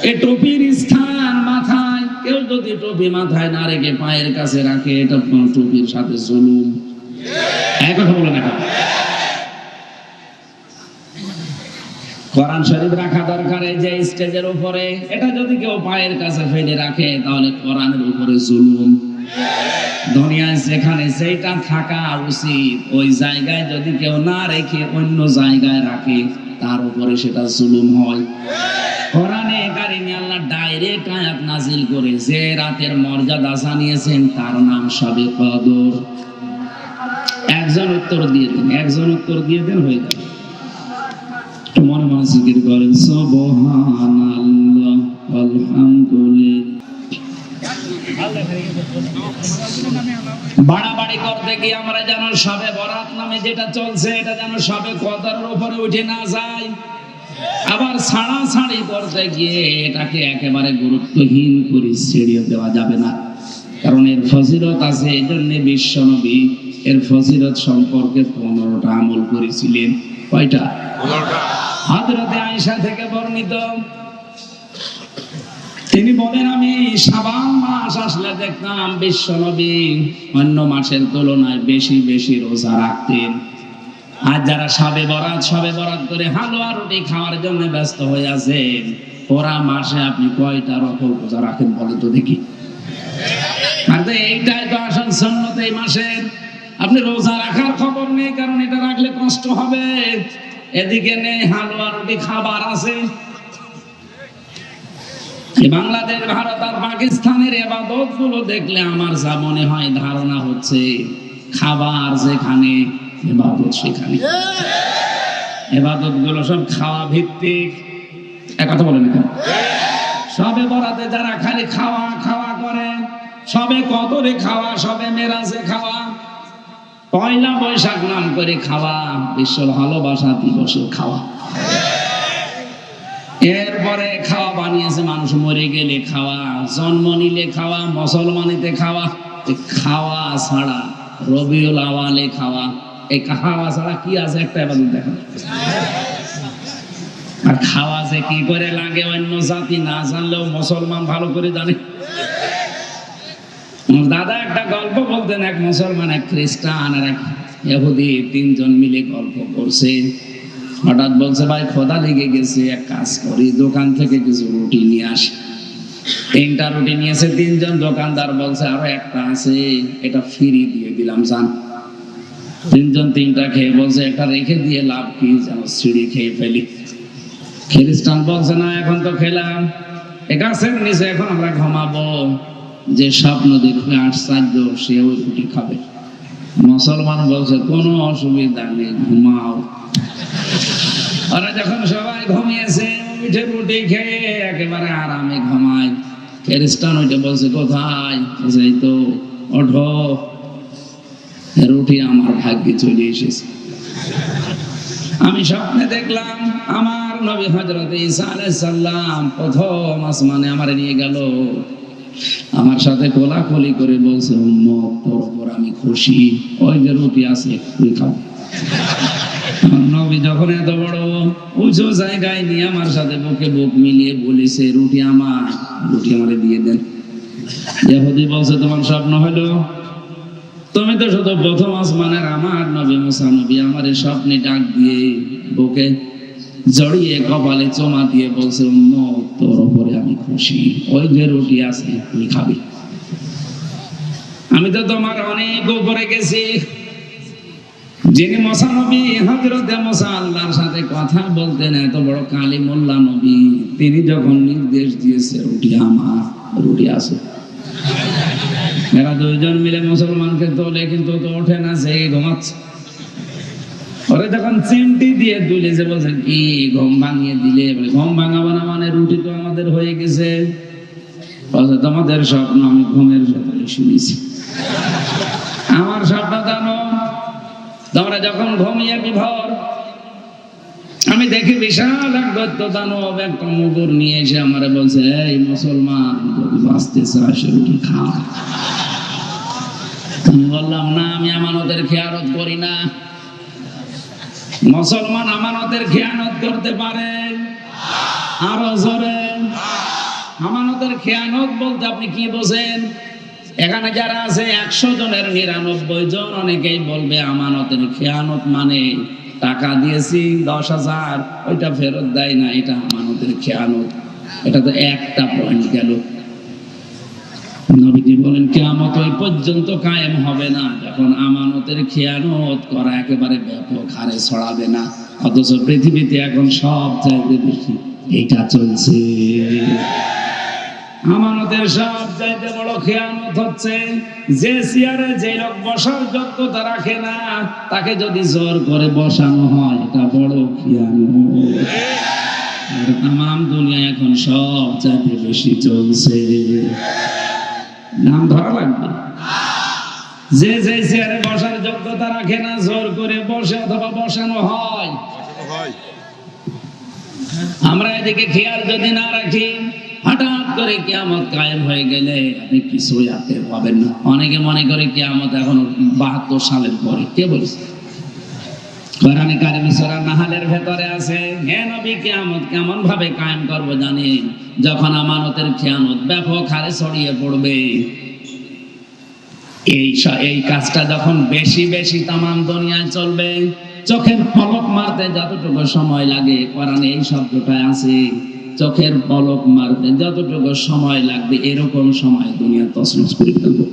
এই টুপির স্থান মাথায়, কেউ যদি টুপি মাথায় না রেখে পায়ের কাছে রাখে, এটা টুপির সাথে জুলুম। এক কথা বলে না, কোরআন শরীফ রাখা দরকার এই যে স্টেজের উপরে। এটা যদি কেউ পায়ের কাছে ফেলে রাখে, তাহলে কোরআনের উপরে জুলুম। দুনিয়ায় যেখানে যেটা থাকা উচিত, ওই জায়গায় যদি কেউ না রেখে অন্য জায়গায় রাখে, তার উপরে সেটা জুলুম হয়। কোরআনে কারিমে আল্লাহ ডাইরেক্ট আয়াত নাজিল করে যে রাতের মর্যাদা জানিয়েছেন, তার নাম শবে কদর। একজন উত্তর দিয়ে দেন, একজন উত্তর দিয়ে দেন, হয়ে যাবে। মনে মনে জিকির করেন সুবহানাল্লাহ আলহামদুলিল্লাহ। বাড়াবাড়ি করতে গিয়ে আমরা যেন শবে বরাত নামে যেটা চলছে, এটা যেন শবে কদরের উপরে উঠে না যায়। আবার ছাড়াছাড়ি করতে গিয়ে এটাকে একেবারে গুরুত্বহীন করে ছেড়ে দেওয়া যাবে না, কারণ এর ফজিলত আছে। এই জন্য বিশ্বনবী এর ফজিলত সম্পর্কে 15টা আমল করেছিলেন। কয়টা? 15টা। হযরত আয়েশা থেকে বর্ণিত, তিনি বলেন, আমি শাবান মাস আসলে দেখতাম বিশ্বনবী অন্য মাসের তুলনায় বেশি বেশি রোজা রাখতেন। আর যারা শবে বরাত করে হালুয়া রুটি খাওয়ার জন্য ব্যস্ত হয়ে আছেন, ওরা মাসে আপনি কয়টা রকম রোজা রাখেন বলেন তো দেখি। আর এইটাই তো আসল সুন্নত এই মাসের। আপনি রোজা রাখার খবর নেই, কারণ এটা রাখলে কষ্ট হবে। এদিকে নেই হালুয়া রুটি খাবার আছে। বাংলাদেশ, ভারত আর পাকিস্তানের ইবাদত গুলো দেখলে আমার যা মনে হয়, ধারণা হচ্ছে খাবার যেখানে, ইবাদত সেখানে। ইবাদত গুলো সব খাওয়া ভিত্তিক। এক কথা বলেন কেন? শবে বরাতে যারা খালি খাওয়া খাওয়া করে, শবে কদরে খাওয়া, শবে মেরাজে খাওয়া, পয়লা বৈশাখ নাম করে খাওয়া, বিশ্ব ভালোবাসা দিবসে খাওয়া, এরপরে খাওয়া বানিয়েছে মানুষ মরে গেলে খাওয়া, জন্ম নিলে খাওয়া, মুসলমানিতে খাওয়া। খাওয়া ছাড়া রবিউল আওয়ালে খাওয়া, এই খাওয়া ছাড়া কি আছে একটা ইবাদত দেখা। আর খাওয়া যে কি করে লাগে অন্য জাতি না জানলেও মুসলমান ভালো করে জানে। দাদা একটা গল্প বলতেন, এক মুসলমান, এক খ্রিস্টান আর এক ইহুদি, 3 জন মিলে গল্প করছে। হঠাৎ বলছে ভাই খোদা লেগে গেছে, এক কাজ করি দোকান থেকে কিছু রুটি নিয়ে আসি। 3টা রুটি নিয়েছে, 3জন দোকানদার বলছে আরো একটা আছে, এটা ফ্রি দিয়ে দিলাম যান। 3জন 3টা খেয়ে বলছে একটা রেখে দিয়ে লাভ কি, যেন সিঁড়ি খেয়ে ফেলি। খ্রিস্টান বলছে না এখন তো খেলাম, গাছের নিচে এখন আমরা ঘুমাবো, যে স্বপ্ন দেখবে আশ্চর্য সে ওই রুটি খাবে। মুসলমান বলছে কোনো অসুবিধা নেই, ঘুমাও। ওরা যখন সবাই ঘুমিয়েছে উঠে রুটি খেয়ে একেবারে আরামে ঘুমায়। খ্রিস্টান ওইটা বলছে কোথায়, এই তো ওঠো, রুটি আমার ভাগ্যে চলে এসেছে। আমি স্বপ্নে দেখলাম আমার নবী হযরত ঈসা আলাইহিস সালাম প্রথম আসমানে আমারে নিয়ে গেল, আমার সাথে কোলাকুলি করে বলছে উম্মত তোর উপর আমি খুশি, ওই যে রুটি আছে তুই খাও। নবী যখন এত বড় উঁচু জায়গায় নিয়ে আমার সাথে বুকে বুক মিলিয়ে বলেছে রুটি আমার, রুটি আমারে দিয়ে দেন। ইহুদি বলছে তোমার স্বপ্ন হলো, তুমি তো শুধু প্রথম আসমানের আমার নবী মুসা নবী আমারে স্বপ্নে ডাক দিয়ে বুকে জড়িয়ে কপালে চুমা দিয়ে বলছে উম্মত তোর উপরে আমি খুশি, ওই যে রুটি আছে তুই খাবি। আমি তো তোমার অনেক উপরে গেছি। যিনি মুসা নবী হযরত মুসা আল্লাহর সাথে কথা বলতেন, এত বড় কালিমুল্লাহ নবী, তিনি যখন নির্দেশ দিয়েছে রুটি আমার, রুটি আছে। এরা 2জন মিলে মুসলমানকে তোলে, কিন্তু তো ওঠে না, সে ঘুমাচ্ছে। ওরা যখন চিমটি দিয়ে তুলে যে বলছে কি ঘুম ভাঙিয়ে দিলে, বলে ঘুম ভাঙাবো না মানে রুটি তো আমাদের হয়ে গেছে। বলছে তোমাদের স্বপ্ন আমি ঘুমের ভেতরে শুনেছি, আমার স্বপ্ন জানো, তোমরা যখন ঘুমিয়ে বিভোর, আমি দেখি বিশাল এক দৈত্য দানব একটা মুগুর নিয়ে এসে আমারে বলছে এই মুসলমান যদি বাঁচতে চাস রুটি খা। আমি বললাম না, আমি আমানতের খেয়ানত করি না। মুসলমান আমানতের খেয়ানত করতে পারে? আরো জোরে। আমানতের খেয়ানত বলতে আপনি কি বোঝেন? এখানে যারা আছে 100 জনের 99 জন অনেকেই বলবে আমানতের খেয়ানত মানে টাকা দিয়েছি 10,000 ওইটা ফেরত দেয় না, এটা আমানতের খেয়ানত। এটা তো একটা পয়েন্ট গেল। নবীজি বলেন কিয়ামত ওই পর্যন্ত কায়েম হবে না যখন আমানতের খেয়ানত করা একেবারে ব্যাপক হারে ছড়াবে না। অথচ পৃথিবীতে এখন সব চাইতে বেশি এটা চলছে। আমানতের সব চাইতে বড় খেয়ানত হচ্ছে যে চেয়ারে যে লোক বসার যোগ্যতা রাখে না তাকে যদি জোর করে বসানো হয়, এটা বড় খেয়ানত। তাম দুনিয়া এখন সব চাইতে বেশি চলছে। নাম ধরা লাগবে। যে যে চেয়ারে বসার যোগ্যতা রাখে না জোর করে বসে অথবা বসানো হয়। আমরা এদিকে খেয়াল যদি না রাখি, হঠাৎ করে কিয়ামত কায়েম হয়ে গেলে আপনি কিছুই আর টের পাবেন না। অনেকে মনে করে কিয়ামত এখন 72 সালের পরে। কে বলছে? কোরআনে কারিমে সূরা নাহলের ভেতরে আছে, হে নবী কিয়ামত কেমন ভাবে কায়েম করব জানেন? যখন আমানতের খেয়ানত ব্যাপক হারে ছড়িয়ে পড়বে। এই কাজটা যখন বেশি বেশি তাম দুনিয়ায় চলবে, চোখের পলক মারতে যতটুকু সময় লাগে, কোরআনে এই শব্দটা আছে, চোখের পলক মারতে যতটুকু সময় লাগবে এরকম সময় দুনিয়া তছনছ করে ফেলবে।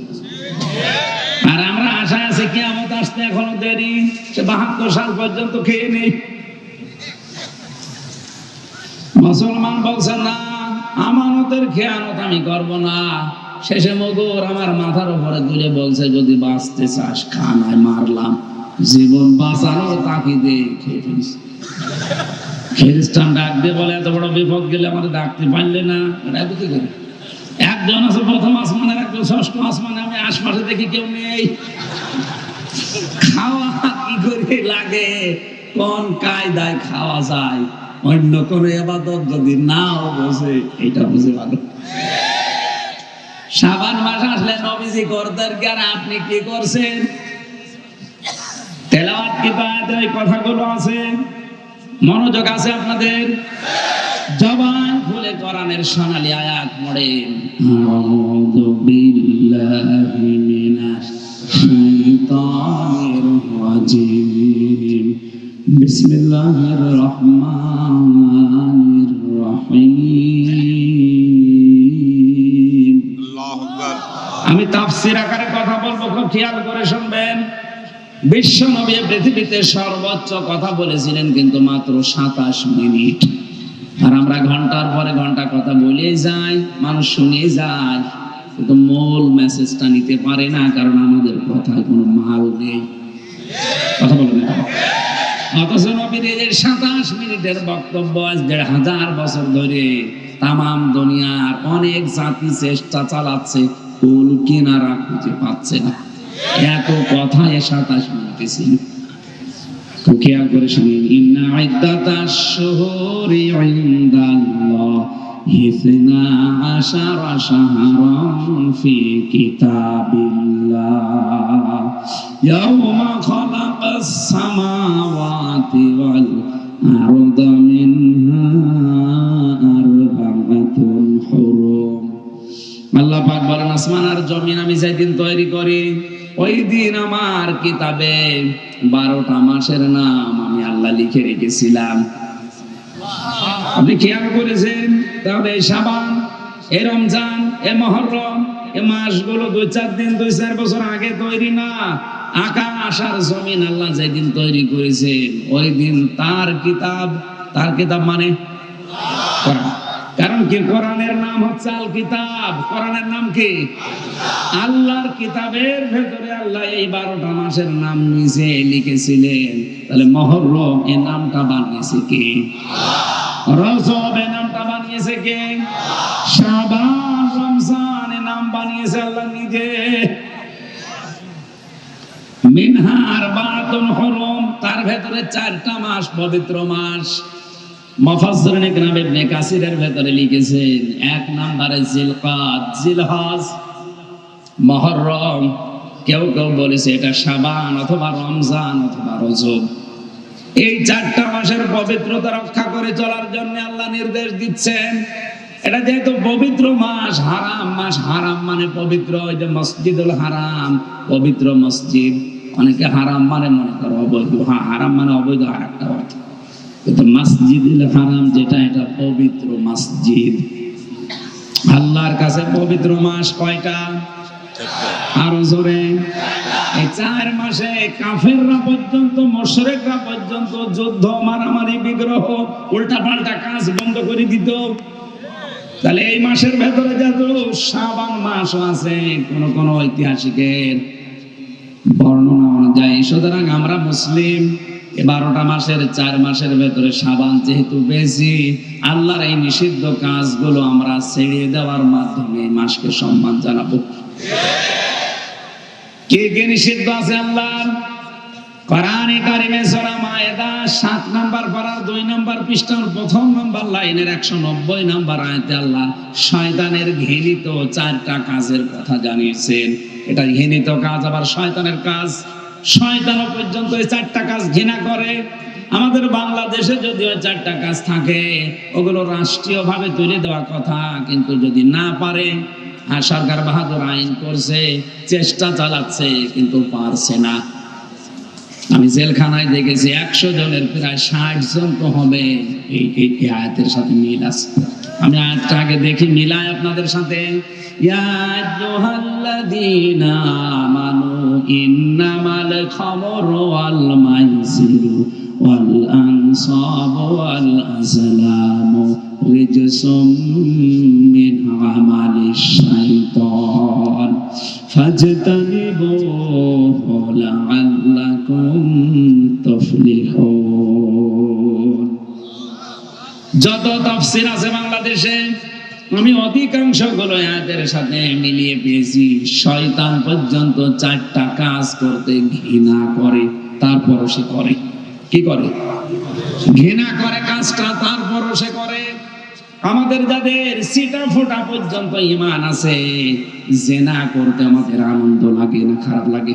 আর আমরা আশায় আছি কিয়ামত আসতে এখনো দেরি, 72 সাল পর্যন্ত খেয়ে নেই। মুসলমান বলছে না, আমানতের খেয়ানত আমি করব না। শেষে মগুর আমার মাথার উপরে তুলে বলছে যদি বাঁচতে চাস খা, নাই মারলাম। জীবন বাঁচানোর তাগিদে খেয়ে ফেলিস। খ্রিস্টান ডাক দিয়ে বলে এত বড় বিপদ গেলে আমাদের ডাকতে পারলে না, এটা কি করে? একজন আছে প্রথম আসমানের, একজন 6ষ্ঠ আসমানে, আমি আশপাশে দেখি কেউ নেই। খাওয়া কি করে লাগে, কোন কায়দায় খাওয়া যায়, অন্য কোন ইবাদত যদি নাও বোঝে, এটা বুঝে ভালো। শাবান মাস আসলে নবীজি করতেন কি, আর আপনি কি করছেন? তেলাওয়াত কিতাবে ওই কথাগুলো আছে, মনোযোগ আছে আপনাদের? জবান খুলে কোরআনের সোনালী আয়াত পড়েন। আউযু বিল্লাহি মিনাশ শাইতানির রাজিম। বিসমিল্লাহির রহমানির রহিম। আল্লাহু আকবার। আমি তাফসীর আকারে কথা বলবো, খুব খেয়াল করে শুনবেন। বিশ্ব নবী পৃথিবীতে সর্বোচ্চ কথা বলেছিলেন কিন্তু মাত্র 27 মিনিট, আর আমরা ঘন্টার পরে ঘন্টা কথা বলেই যাই, মানুষ শুনে যায়, কিন্তু মূল মেসেজটা নিতে পারে না, কারণ আমাদের কথায় কোনো মাল নেই। কথা বলেন না। অথচ নবীর এই 27 মিনিটের বক্তব্য 1500 বছর ধরে তামাম দুনিয়ার অনেক জাতি চেষ্টা চালাচ্ছে, কুল কিনারা খুঁজে পাচ্ছে না। এত কথা 27 মিনিটে ছিল। খুব খেয়াল করে শুনুন। ইন্না ইদ্দাতাশ শুহুরি ইনদাল্লাহি 12 শাহরান ফি কিতাবিল্লাহ ইয়াওমা খালাকাস সামাওয়াতি ওয়াল আরদা মিনহা আরবা'াতুন হুরুম। আল্লাহ পাক বলেন, আসমান আর জমিন আমি যেদিন তৈরি করি, ওই দিন আমার কিতাবে 12টা মাসের নাম আমি আল্লাহ লিখে রেখেছিলাম। আপনি খেয়াল করেছেন? তাহলে শাবান, এ রমজান, এ মুহররম, এ মাসগুলো 2-4 দিন 2-4 বছর আগে তৈরি না। আকাশ আর জমিন আল্লাহ যেদিন তৈরি করেছেন, ওই দিন তার কিতাব মানে কোরআন। কারণ কি? কোরআনের নাম হচ্ছে আল কিতাব। কোরআনের নাম কি? আল্লাহর কিতাবের ভেতরে আল্লাহ এই 12টা মাসের নাম নিজে লিখেছিলেন। তাহলে মুহররম এই নামটা বানিয়েছে কে? রজব এই নামটা বানিয়েছে কে? শাবান, রমজান এই নাম বানিয়েছে আল্লাহ নিজে। মিনহা আরবা'াতুন হুরুম, তার ভেতরে 4টা মাস পবিত্র মাস। মুফাসসিরিন ইকরাম ইবনে কাসিরের ভেতরে লিখেছেন, 1 নম্বরে জিলকাদ, জিলহজ, মুহররম, কেউ কেউ বলেছে এটা শাবান অথবা রমজান অথবা রজব। এই 4টা মাসের পবিত্রতা রক্ষা করে চলার জন্য আল্লাহ নির্দেশ দিচ্ছেন। এটা যেহেতু পবিত্র মাস, হারাম মাস, হারাম মানে পবিত্র, ওই যে মসজিদুল হারাম, পবিত্র মসজিদ। অনেকে হারাম মানে মনে করো অবৈধ। হারাম মানে অবৈধ আর একটা অর্থ, কিন্তু মসজিদুল হারাম যেটা, এটা পবিত্র মসজিদ। আল্লাহর কাছে পবিত্র মাস কয়টা? আরো জোরে। এই 4 মাসে কাফেররা পর্যন্ত, মুশরিকরা পর্যন্ত যুদ্ধ, মারামারি, বিগ্রহ, উল্টাপাল্টা কাজ বন্ধ করে দিত। তাহলে এই মাসের ভেতরে যত শাবান মাস আছে, কোন ঐতিহাসিকের বর্ণনা অনুযায়ী। সুতরাং আমরা মুসলিম, 12টা মাসের 4 মাসের ভেতরে শাবান যেহেতু বেশি, আল্লাহর এই নিষিদ্ধ কাজগুলো আমরা ছেড়ে দেওয়ার মাধ্যমে এই মাসকে সম্মান জানাবো। কে কে নিষিদ্ধ আছে আল্লাহর? কোরআনে কারিমে সূরা মায়েদা 7 নম্বর পারা 2 নম্বর পৃষ্ঠার 1 নম্বর লাইনের 190 নম্বর আয়াতে আল্লাহ শয়তানের ঘৃণিত 4টা কাজের কথা জানিয়েছেন। এটা ঘৃণিত কাজ, আবার শয়তানের কাজ। শয়তানও পর্যন্ত এই 4টা কাজ ঘৃণা করে। আমাদের বাংলাদেশে যদিও 4টা কাজ থাকে, ওগুলো রাষ্ট্রীয়ভাবে তুলে দেওয়া কথা, কিন্তু যদি না পারে, আর সরকার বাহাদুর আইন করছে, চেষ্টা চালাচ্ছে, কিন্তু পারছে না। আমি জেলখানায় দেখেছি 100 জনের প্রায় 60 জন তো হবে এই আয়াতের সাথে মিল আছে। আমি আয়াতটা আগে দেখি, মিলাই আপনাদের সাথে। ইয়া আইয়ুহাল্লাযীনা আমানু ইন্নামাল খামরু ওয়াল মাইসিরু ওয়াল আনসাবু ওয়াল আজলামু রিজসুম মিন আমালিশ শাইতান ফাজতানিবুহু লাআল্লাকুম তুফলিহুন। যত তাফসীর আছে বাংলাদেশে, আমি অধিকাংশ গুলো আয়াতের সাথে মিলিয়ে পেয়েছি। শয়তান পর্যন্ত 4টা কাজ করতে ঘৃণা করে, তারপরও সে করে। কি করে? ঘৃণা করে কাজটা, তারপরও সে করে। আমাদের যাদের সিটা ফোটা পর্যন্ত ঈমান আছে, জিনা করতে আমাদের আনন্দ লাগে না খারাপ লাগে?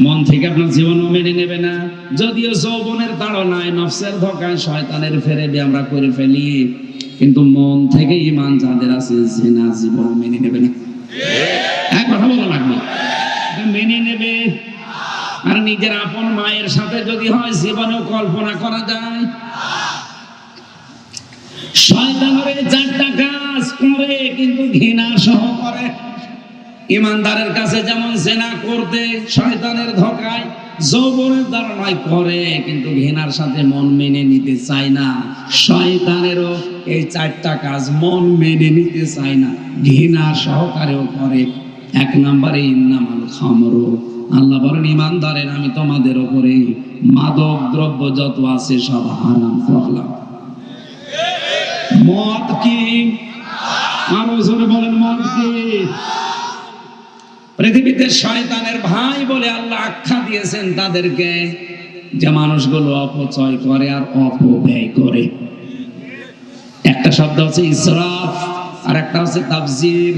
মন থেকে আপনার জীবনও মেনে নেবে না। যদিও যৌবনের তাড়নায়, নফসের ধোঁকায়, শয়তানের ফেরেবে আমরা করে ফেলি, কিন্তু মন থেকে ঈমান যাদের আছে, জিনা জীবন মেনে নেবে না। এক কথা বলা লাগবে, মেনে নেবে। আর নিজের আপন মায়ের সাথে যদি হয় জীবনেও কল্পনা করা যায়। শয়তানের এই চারটা কাজ করে কিন্তু ঘৃণা সহ করে। ইমানদারের কাছে যেমন জেনা করতে শয়তানের ধোঁকায় যৌবনের ধারণায় করে, কিন্তু ঘৃণার সাথে মন মেনে নিতে চায় না। শয়তানেরও এই চারটা কাজ মন মেনে নিতে চায় না, ঘৃণা সহকারেও করে। এক নম্বরে ইন্নামাল খামরু, আল্লাহ বলেন ইমানদারের আমি তোমাদের উপরে মাদক দ্রব্য যত আছে সব হারাম করলাম। মদ কি? আরো জোরে বলেন মদ কি? পৃথিবীতে শয়তানের ভাই বলে আল্লাহ আখ্যা দিয়েছেন তাদেরকে, যে মানুষগুলো অপচয় করে আর অপব্যয় করে। একটা শব্দ হচ্ছে ইসরাফ আর একটা হচ্ছে তাবজির।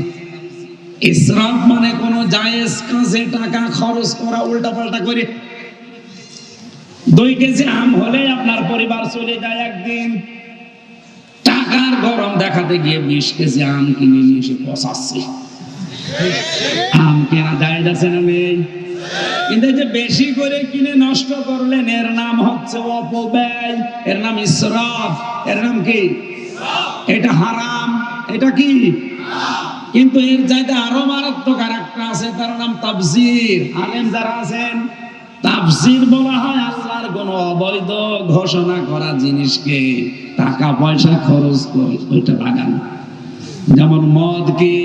ইসরাফ মানে কোন জায়েজ কাজে টাকা খরচ করা উল্টাপাল্টা করে। 2 কেজি আম হলে আপনার পরিবার চলে যায় একদিন, টাকার গরম দেখাতে গিয়ে 20 কেজি আম কিনে নিয়ে এসে পচাচ্ছে। আম কেনা যায় যাচ্ছে না নেই, কিন্তু যে বেশি করে কিনে নষ্ট করলেন এর নাম হচ্ছে অপব্যয়, এর নাম ইসরাফ, এর নাম কি? এটা হারাম। এটা কি? কিন্তু এর চাইতে আরো মারাত্মক আরেকটা আছে, তার নাম তাবজির। আলেম যারা আছেন, তাফসীর বলা হয় আল্লাহর কোন অবৈধ ঘোষণা করা জিনিসকে টাকা পয়সা খরচ করে ওইটা লাগানো। যেমন মদ কি?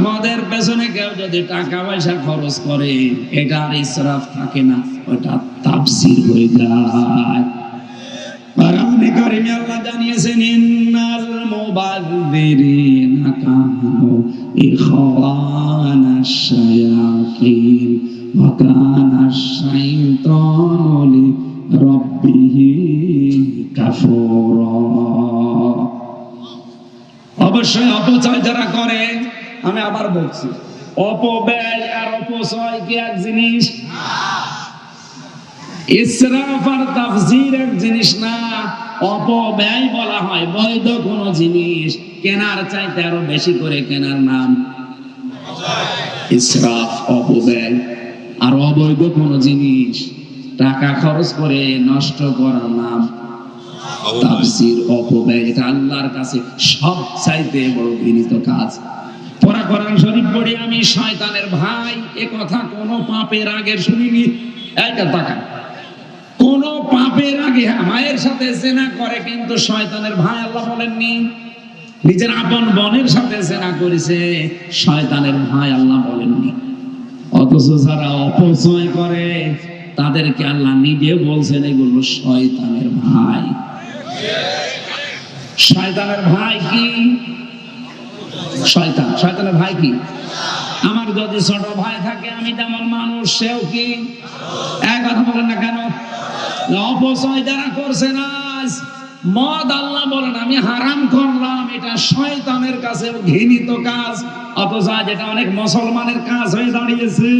মদের পেছনে কেউ যদি টাকা পয়সা খরচ করে এটা আর ইসরাফ থাকে না, ওটা তাফসীর হয়ে যায়। কোরআনে কারিমে আল্লাহ জানিয়েছেন ইন্নাল মুবাযযিরিনা কানু ইখওয়ানাশ শায়াতিন ওয়া কানাশ শাইতানু লিরাব্বিহি কাফুরা। অবশ্যই অপচয় যারা করে, আমি আবার বলছি, অপব্যয় আর অপচয় কি এক জিনিস? ইসরাফ আর তাফসীর এক জিনিস না। অপব্যয় বলা হয় বৈধ কোন জিনিস কেনার চাইতে আরো বেশি করে কেনার নাম ইসরাফ, অপব্যয়। আর অবৈধ কোন জিনিস টাকা খরচ করে নষ্ট করার নাম তাফসীর, অপব্যয়। এটা আল্লাহর কাছে সবচাইতে বড় ঘৃণিত কাজ। পড়া কোরআন শরীফ পড়ে আমি শয়তানের ভাই এ কথা কোন পাপের আগে শুনিনি। এইটা টাকা কোন পাপের আগে মায়ের সাথে জেনা করে কিন্তু শয়তানের ভাই আল্লাহ বলেননি। নিজের আপন বোনের সাথে জেনা করেছে, শয়তানের ভাই আল্লাহ বলেননি। অথচ যারা অপচয় করে তাদেরকে আল্লাহ নিজে বলছেন এগুলো শয়তানের ভাই। শয়তানের ভাই কি? শয়তান। শয়তানের ভাই কি? আমার যদি ছোট ভাই থাকে আমি যেমন মানুষ, সেও কি? এক কথা বলেন না কেন? অপচয় যারা করছেন আজ মদ, আল্লাহ বলেন আমি হারাম করলাম, এটা শয়তানের কাছে ঘৃণিত কাজ। অথচ আজ এটা অনেক মুসলমানের কাজ হয়ে দাঁড়িয়েছে।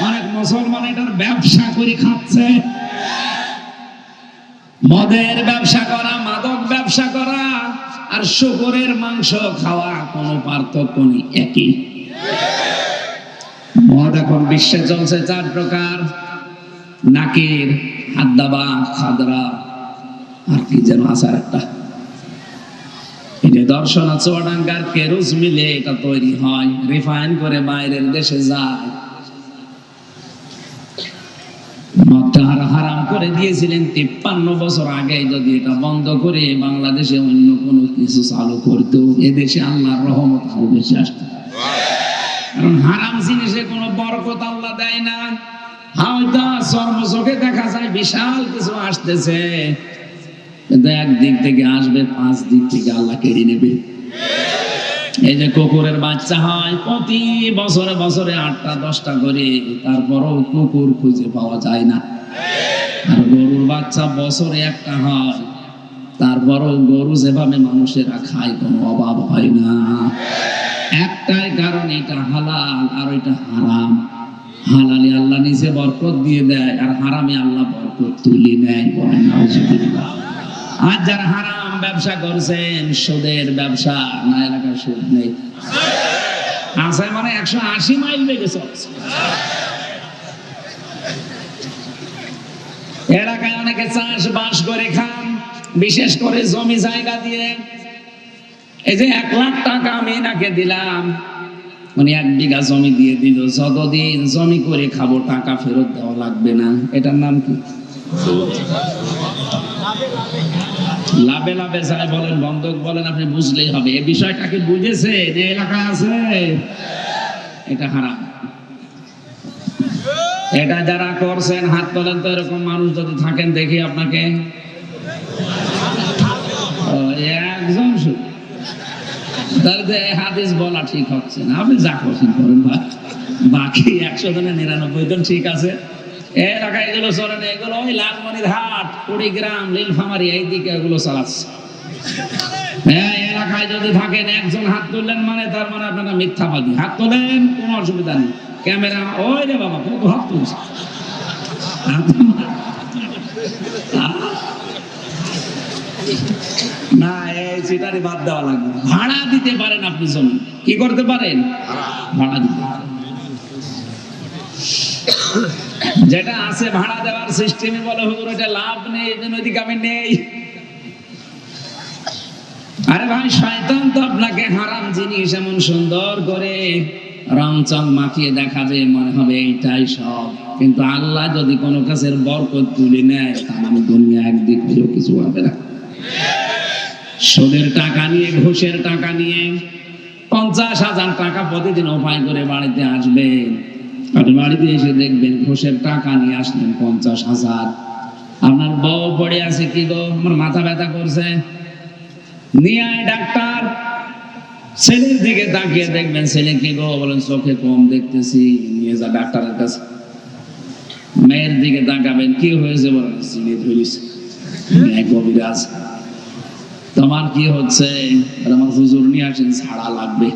অনেক মুসলমান এটার ব্যবসা করে খাচ্ছে। মদের ব্যবসা করা, মাদক ব্যবসা করা আর শুকরের মাংস খাওয়া কোনো পার্থক্য নেই, একই। মদ এখন বিশ্বে চলছে 4 প্রকার: নাকির, হাদ্দাবা, খাদরা, আর কি যেন আছে একটা। এটা দর্শন চুয়াডাঙ্গার কেরুজ মিলে এটা তৈরি হয়, রিফাইন করে বাইরের দেশে যায়। মদটা হারাম করে দিয়েছিলেন 53 বছর আগে। যদি এটা বন্ধ করে বাংলাদেশে অন্য কোনো কিছু চালু করতো, এদেশে আল্লাহর রহমত আরো বেশি আসতো। কারণ হারাম জিনিসে কোনো বরকত আল্লাহ দেয় না। হয়তো চর্মচোখে দেখা যায় বিশাল কিছু আসতেছে, কিন্তু একদিক থেকে আসবে, 5 দিক থেকে আল্লাহ কেড়ে নেবে। এই যে কুকুরের বাচ্চা হয় প্রতি বছরে বছরে 8টা 10টা করে, তারপরও কুকুর খুঁজে পাওয়া যায় না। আর গরুর বাচ্চা বছরে একটা হয়, তারপরও গরু যেভাবে মানুষেরা খায় কোনো অভাব হয় না। একটাই কারণ, এটা হালাল আর ওইটা হারাম। হালালে আল্লাহ নিজে বরকত দিয়ে দেয়, আর হারামে আল্লাহ বরকত তুলে নেয়। বলেন নাউজুবিল্লাহ। আর যারা হারাম ব্যবসা করছেন, সুদের ব্যবসা, না এলাকার সুদ নেই আছে মানে 180 মাইল বেগে চলছে। এলাকায় অনেকে চাষবাস করে খান, বিশেষ করে জমি জায়গা দিয়ে। এই যে 1 লাখ টাকা আমি এনাকে দিলাম, উনি 1 বিঘা জমি দিয়ে দিল, যতদিন জমি করে খাবো টাকা ফেরত দেওয়া লাগবে না। এটার নাম কি? লাভে লাভে যাই বলেন, বন্ধক বলেন, আপনি বুঝলেই হবে। এই বিষয়টা কি বুঝেছে যে এলাকায় আছে? এটা হারাম। এটা যারা করছেন হাত তোলেন তো। এরকম মানুষ যদি থাকেন দেখি আপনাকে। একজন শুধু, তাহলে হাদিস বলা ঠিক হচ্ছে না। আপনি যা করছেন করেন ভাই, বাকি 100 জনের 99 জন ঠিক আছে। এলাকায় এগুলো চলেন, এগুলো ওই লালমনির হাট, কুড়িগ্রাম, নীলফামারী এইদিকে এগুলো চালাচ্ছে। হ্যাঁ, এলাকায় যদি থাকেন একজন হাত তুললেন মানে তার মানে আপনারা মিথ্যাবাদী। হাত তোলেন, কোনো অসুবিধা নেই। ক্যামেরা ওই রে বাবা, কত হাত তুলছে। না, এই চিটারি বাদ দেওয়া লাগবে। ভাড়া দিতে পারেন আপনি জমি, কি করতে পারেন? ভাড়া দিতে পারেন। যেটা আছে ভাড়া দেওয়ার সিস্টেমে বলে হুজুর এটা লাভ নেই, এই জন্য ওইদিকে আমি নেই। আরে ভাই, শয়তান তো আপনাকে হারাম জিনিস এমন সুন্দর করে রং চং মাখিয়ে দেখাবে, মনে হবে এইটাই সব। কিন্তু আল্লাহ যদি কোনো কাছের বরকত তুলে নেয়, তার দুনিয়া একদিক হলেও কিছু হবে না। সুদের টাকা নিয়ে, ঘুষের টাকা নিয়ে 50,000 টাকা প্রতিদিন উপায় করে বাড়িতে আসবেন। আপনি বাড়িতে এসে দেখবেন ঘুষের টাকা নিয়ে আসলেন 50,000। আপনার বউ পড়ে আছে, কি গো আমার মাথা ব্যথা করছে, নিয়ে আয় ডাক্তার। ছেলের দিকে তাকিয়ে দেখবেন ছেলে, কি গো বলেন চোখে কম দেখতেছি, নিয়ে যা ডাক্তারের কাছে। মেয়ের দিকে তাকাবেন, কি হয়েছে বলেন চিনি ধরিস, কবিরাজ। তোমার কি হচ্ছে? আমার হুজুর নিয়ে আসেন, ছাড়া লাগবে।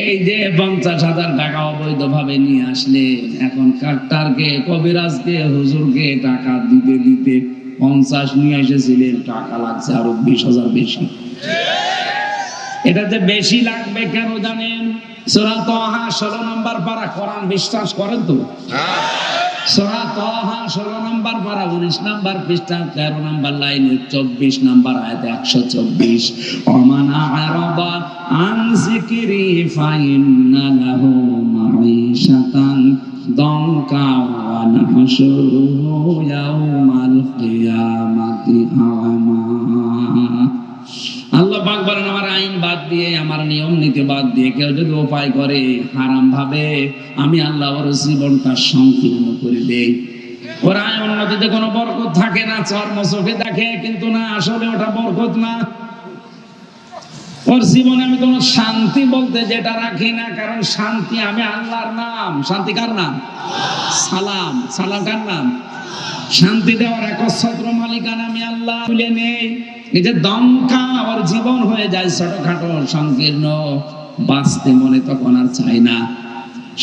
এই যে 50,000 টাকা অবৈধ ভাবে নিয়ে আসলেন, এখন ডাক্তারকে, কবিরাজকে, হুজুরকে টাকা দিতে দিতে 50 নিয়ে এসেছিলেন, টাকা লাগছে আরো 20,000 বেশি। এটা যে বেশি লাগবে কেন জানেন? সূরা তাহা 16 নম্বর পারা, কোরআন বিশ্বাস করেন তো? সূরা তাহা 16 নম্বর পারা, 19 নম্বর পৃষ্ঠা, 13 নম্বর লাইনে 24 নম্বর আয়াত 124। ওমান আরাদা আন যিকরি ফাইন্না লাহু মাঈশাতান দনকা ওয়া নাহশুরুহু ইয়াওমাল কিয়ামাতি আমা। আল্লাহ পাক বলেন, আমার আইন বাদ দিয়ে, আমার নিয়ম নীতি বাদ দিয়ে কেউ যদি উপায় করে হারাম ভাবে, আমি আল্লাহ ওর জীবনটা সংকীর্ণ করে দেই। ওর আয় উন্নতিতে কোনো বরকত থাকে না। চর্ম চোখে দেখে, কিন্তু না, আসলে ওটা বরকত না। ওর জীবনে আমি কোনো শান্তি বলতে যেটা রাখি না, কারণ শান্তি আমি আল্লাহর নাম। শান্তি কার নাম? সালাম। সালাম কার নাম? শান্তি দেওয়ার একচ্ছত্র মালিকানা আমি আল্লাহ। তুলে নেই, এই যে দমকা ওর জীবন হয়ে যায় ছোটখাটো, সংকীর্ণ, বাঁচতে মনে তখন আর চাই না।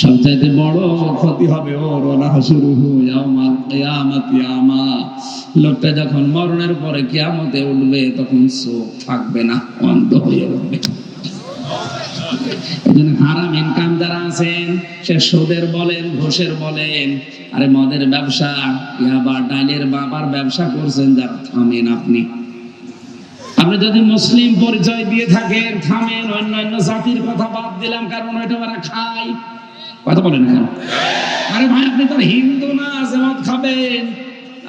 সবচাইতে বড় ক্ষতি হবে ওর, ওলা হাসুরুহু ইয়াউমাল কিয়ামাতি আমা। লোকটা যখন মরণের পরে কিয়ামতে উঠবে, তখন চোখ থাকবে না, অন্ধ হয়ে যাবে। এজন্য হারাম ইনকাম যারা আছেন, সে সুদের বলেন, ঘুষের বলেন, আরে মদের ব্যবসা, ইয়াবা, ডাইলের বাবার ব্যবসা করছেন যারা, থামেন। আপনি যদি মুসলিম পরিচয় দিয়ে থাকেন, থামেন। অন্যান্য জাতির কথা বাদ দিলাম, কারণ ওইটা ওরা খায়। কথা বলেন না? আরে ভাই, আপনি তো হিন্দু না যে মদ খাবেন,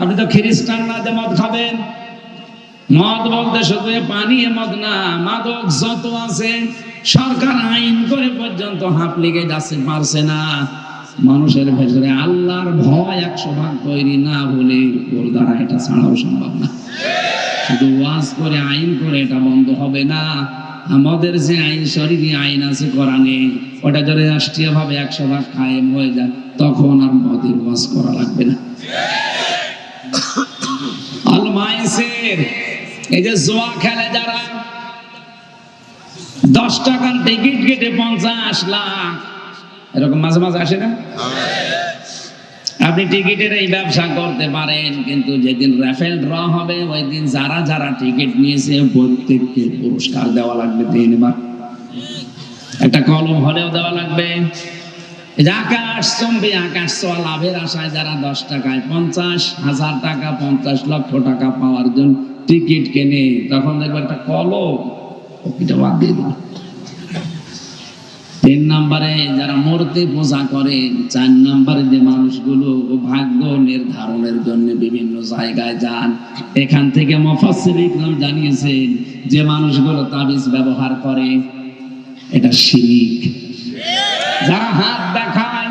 আপনি তো খ্রিস্টান না যে মদ খাবেন। মদ বলতে শুধু পানি মদ না, মাদক যত আছে সরকার আইন করে পর্যন্ত হাফ লিগে যাচ্ছে, পারছে না। মানুষের ভেতরে আল্লাহর ভয় 100% তৈরি না হলে ওর দ্বারা এটা ছাড়াও সম্ভব না। শুধু ওয়াজ করে, আইন করে এটা বন্ধ হবে না। আমাদের যে আইন, শরীরী আইন আছে কোরআনে, ওটা যদি রাষ্ট্রীয় ভাবে 100% কায়েম হয়ে যায়, তখন আর মদের ওয়াজ করা লাগবে না। আল মাইসির, এই যে জুয়া খেলে যারা, 10 টাকার টিকিট কেটে 50 লাখ, এরকম মাঝে মাঝে আসে না? আপনি টিকিটের এই ব্যবসা করতে পারেন, কিন্তু যেদিন রাফেল ড্র হবে, ওই দিন যারা যারা টিকিট নিয়েছে প্রত্যেককে পুরস্কার দেওয়া লাগবে 3 বার। একটা কলম হলেও দেওয়া লাগবে। এই যে আকাশচুম্বী আকাশ ছোঁয়া লাভের আশায় যারা 10 টাকায় 50,000 টাকা 50 লক্ষ টাকা পাওয়ার জন্য টিকিট কেনে, তখন দেখবে একটা কলম এটা বাদ দিয়ে দিল। 3 নম্বরে যারা মূর্তি পূজা করে, 4 নম্বরে যে মানুষগুলো ভাগ্য নির্ধারণের জন্য বিভিন্ন জায়গায় যান, এখান থেকে মুফাসসিরিন জানিয়েছেন যে মানুষগুলো তাবিজ ব্যবহার করে এটা শিরক। যারা হাত দেখায়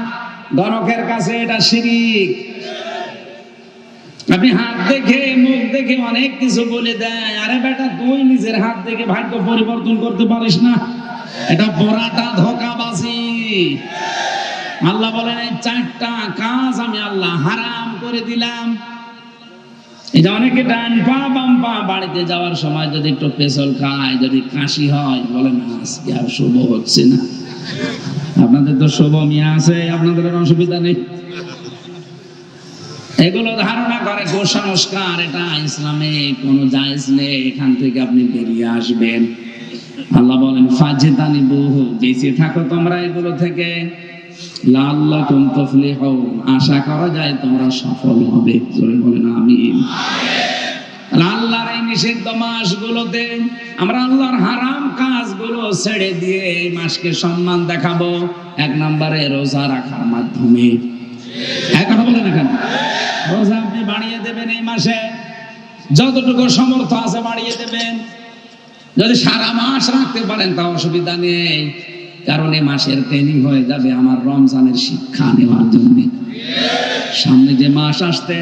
গণকের কাছে এটা শিরক। আপনি হাত দেখে মুখ দেখে অনেক কিছু বলে দেয়, আরে বেটা তুই নিজের হাত দেখে ভাগ্য পরিবর্তন করতে পারিস না, এটা বড়টা ধোঁকাবাজি। আল্লাহ বলেন এই 4টা কাজ আমি আল্লাহ হারাম করে দিলাম। এটা অনেকে ডান পা বাম পা বাড়িতে যাওয়ার সময় যদি একটু পেছল খায়, যদি কাশি হয়, বলে না আজকে আর শুভ হচ্ছে না। আপনাদের তো শুভ মিয়া আছে, আপনাদের অসুবিধা নেই। এগুলো ধারণা করে কুসংস্কার, এটা ইসলামে কোনো জায়েজ নেই, এখান থেকে আপনি বেরিয়ে আসবেন। আল্লাহ বলেন ফাজতানিবুহু, বেঁচে থাকো তোমরা এগুলো থেকে, লাআল্লাকুম তুফলিহুন, আশা করা যায় তোমরা সফল হবে। জোরে বলেন আমিন। আল্লাহর এই নিষিদ্ধ মাসগুলোতে আমরা আল্লাহর হারাম কাজগুলো ছেড়ে দিয়ে এই মাসকে সম্মান দেখাবো। 1 নম্বরে রোজা রাখার মাধ্যমে। এক কথা বলেন, এখানে রোজা আপনি বাড়িয়ে দেবেন, এই মাসে যতটুকু সমর্থ আছে বাড়িয়ে দেবেন। যদি সারা মাস রাখতে পারেন তা অসুবিধা নেই, কারণ এই মাসের ট্রেনিং হয়ে যাবে আমার রমজানের শিক্ষা নেওয়ার জন্য। সামনে যে মাস আসতে,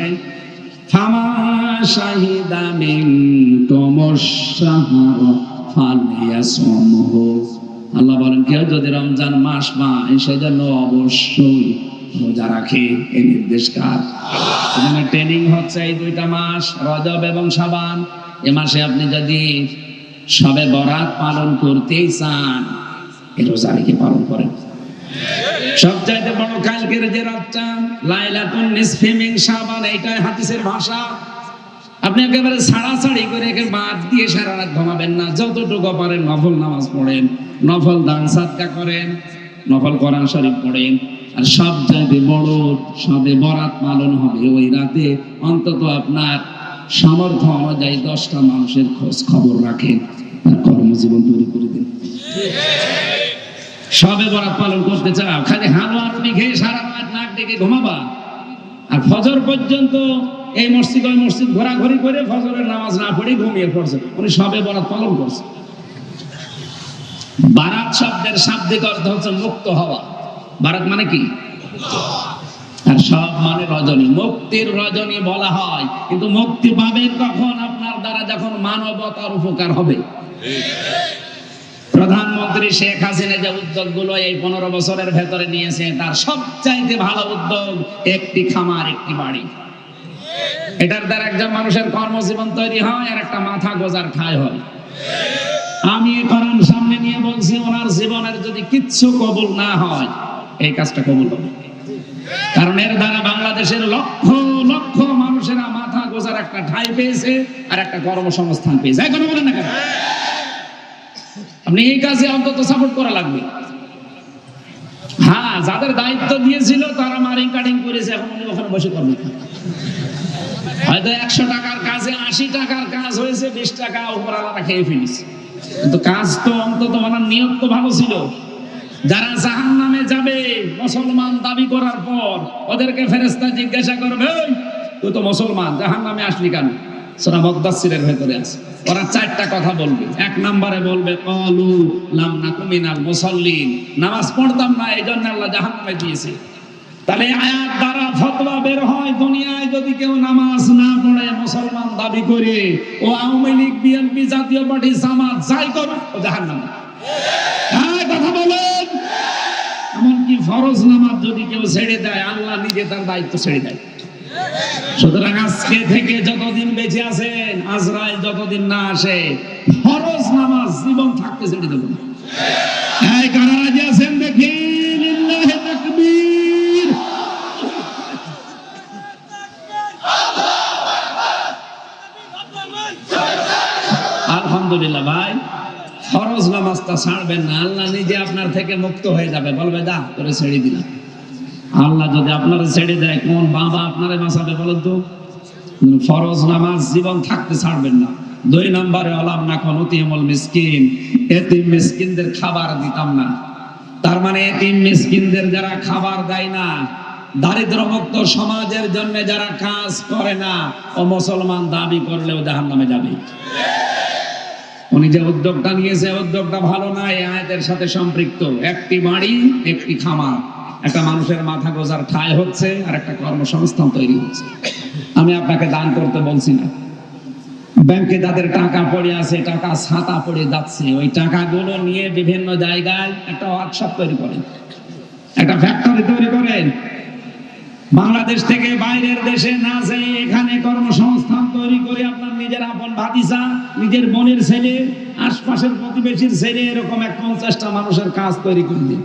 ফামা শাহিদা মিনকুমুশ শাহরা ফালিয়াসমহু, আল্লাহ বলেন কেউ যদি রমজান মাস পায় সেজন্য অবশ্যই রোজা রাখে। এই নির্দেশ কার? এখানে ট্রেনিং হচ্ছে এই 2টা মাস, রজব এবং শাবান। এ মাসে আপনি যদি শবে বরাত পালন করতেই চান, এই রোজা রেখে পালন করেন। সবচাইতে বড় কালকের যে রাতটা লাইলাতুন নিসফি মিন শাবান, এইটাই হাদিসের ভাষা। আপনি একেবারে ছাড়াছাড়ি করে একে বাদ দিয়ে সারা রাত ঘুমাবেন না। যতটুকু পারেন নফল নামাজ পড়েন, নফল দান সাদকা করেন, নফল কোরআন শরীফ পড়েন। আর সবচাইতে বড় শবে বরাত পালন হবে ওই রাতে। অন্তত আপনার সামর্থ্য অনুযায়ী 10টা মানুষের খোঁজ খবর রাখেন, তার কর্মজীবন তৈরি করে দিন। শবে বরাত পালন করতে চাও, খালি হালুয়া রুটি খেয়ে সারা রাত নাক ডেকে ঘুমাবা, আর ফজর পর্যন্ত এই মসজিদ ওই মসজিদ ঘোরাঘুরি করে ফজরের নামাজ না পড়ে ঘুমিয়ে পড়ছে, উনি শবে বরাত পালন করছে। বারাত শব্দের শাব্দিক অর্থ হচ্ছে মুক্ত হওয়া। বারাত মানে কি? আর সব মানে রজনী, মুক্তির রজনী বলা হয়। কিন্তু মুক্তি পাবেন কখন? আপনার দ্বারা যখন মানবতার উপকার হবে। প্রধানমন্ত্রী শেখ হাসিনা যে উদ্যোগগুলো এই 15 বছরের ভেতরে নিয়েছে, তার সবচাইতে ভালো উদ্যোগ একটি খামার একটি বাড়ি। এটার দ্বারা একজন মানুষের কর্মজীবন তৈরি হয় আর একটা মাথা গোজার ঠাঁই হয়। আমি এই কোরআন সামনে নিয়ে বলছি, ওনার জীবনের যদি কিচ্ছু কবুল না হয়, এই কাজটা কবুল হবে। কারণ এর দ্বারা বাংলাদেশের লক্ষ লক্ষ মানুষেরা মাথা গোজার একটা ঠাঁই পেয়েছে আর একটা কর্মসংস্থান পেয়েছে। এখন বলেন না কেন? আপনি এই কাজে অন্তত সাপোর্ট করা লাগবে। হ্যাঁ, যাদের দায়িত্ব দিয়েছিল তারা মারিং কাটিং করেছে, এখন উনি ওখানে বসে করবেন। হয়তো 100 টাকার কাজে 80 টাকার কাজ হয়েছে, 20 টাকা উপরওয়ালারা খেয়ে ফেলেছে। কিন্তু কাজ তো অন্তত ওনার নিয়ত তো ভালো ছিল। যারা জাহান্নামে যাবে মুসলমান দাবি করার পর, ওদেরকে ফেরেশতা জিজ্ঞাসা করবে, তুই তো মুসলমান, জাহান্নামে আসলি কেন? সূরা মুদ্দাসসিরের ভেতরে আছে। ওরা 4টা কথা বলবে। 1 নম্বরে বলবে ক্বালু লাম নাকু মিনাল মুসাল্লিন, নামাজ পড়তাম না এইজন্য আল্লাহ জাহান্নামে দিয়েছে। তাহলে আয়াত দ্বারা ফতোয়া বের হয়, দুনিয়ায় যদি কেউ নামাজ না পড়ে মুসলমান দাবি করে, ও আওয়ামী লীগ, বিএনপি, জাতীয় পার্টি, জামাত যাই করুক, ও জাহান্নামে। হ্যাঁ, কথা বলেন। এমনকি ফরজ নামাজ যদি কেউ ছেড়ে দেয়, আল্লাহ নিজে তার দায়িত্ব ছেড়ে দেয়। সুতরাং আজকে থেকে যতদিন বেঁচে আছেন, আজরাইল যতদিন না আসে, ফরজ নামাজ জীবন থাকতে ছেড়ে দেব না। এই কারা রাজি আছেন দেখি? লিল্লাহি তাকবীর। আলহামদুলিল্লাহ ভাই, ফরজ নামাজটা ছাড়বেন না, আল্লাহ নিজে আপনার থেকে মুক্ত হয়ে যাবে, বলবে যা তোরে ছেড়ে দিলাম। আল্লাহ যদি আপনারা ছেড়ে দেয়, কোন বাবা আপনারে বাঁচাবে বলেন তো? ফরজ নামাজ জীবন থাকতে ছাড়বেন না। 2 নম্বরে আলাম না কোন তিমল মিসকিন, এতিম মিসকিনদের খাবার দিতাম না। তার মানে এতিম মিসকিনদের যারা খাবার দেয় না, দারিদ্র্যমুক্ত সমাজের জন্য যারা কাজ করে না, ও মুসলমান দাবি করলেও জাহান্নামে যাবে। উনি যে উদ্যোগটা নিয়েছে, উদ্যোগটা ভালো না, এই আয়াতের সাথে সম্পৃক্ত। একটি বাড়ি, একটি খামার, একটা মানুষের মাথা গোজার ঠাঁই হচ্ছে, আর একটা কর্মসংস্থান তৈরি হচ্ছে। আমি আপনাকে দান করতে বলছি না। ব্যাংকে যাদের টাকা পড়ে আছে, টাকা ছাতা পড়ে যাচ্ছে, ওই টাকাগুলো নিয়ে বিভিন্ন জায়গায় একটা ওয়ার্কশপ তৈরি করেন, একটা ফ্যাক্টরি তৈরি করেন। বাংলাদেশ থেকে বাইরের দেশে না যেয়ে এখানে কর্মসংস্থান তৈরি করে আপনার নিজের আপন ভাতিজা, নিজের বোনের ছেলে, আশপাশের প্রতিবেশীর ছেলে, এরকম 50টা মানুষের কাজ তৈরি করে দিন।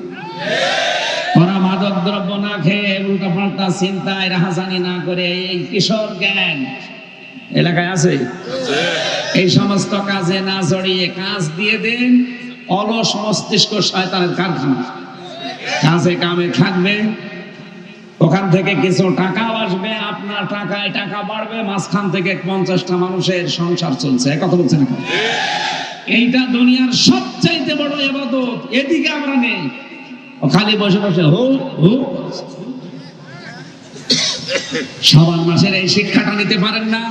ওরা মাদক দ্রব্য না খেয়ে, উল্টা পাল্টা চিন্তায় রাহাজানি না করে, এই কিশোর গ্যাং এলাকায় আছে, এই সমস্ত কাজে না জড়িয়ে কাজ দিয়ে দেন। অলস মস্তিষ্ক শয়তানের কারখানা, কাজে কামে থাকবে, ওখান থেকে কিছু টাকাও আসবে, আপনার টাকায় টাকা বাড়বে, মাঝখান থেকে 50টা মানুষের সংসার চলছে। কথা বলছেন এখন? এইটা দুনিয়ার সবচাইতে বড় ইবাদত। এদিকে আমরা নেই, খালি বসে বসে হো হো। শাবান মাসের এই শিক্ষাটা নিতে পারেন না?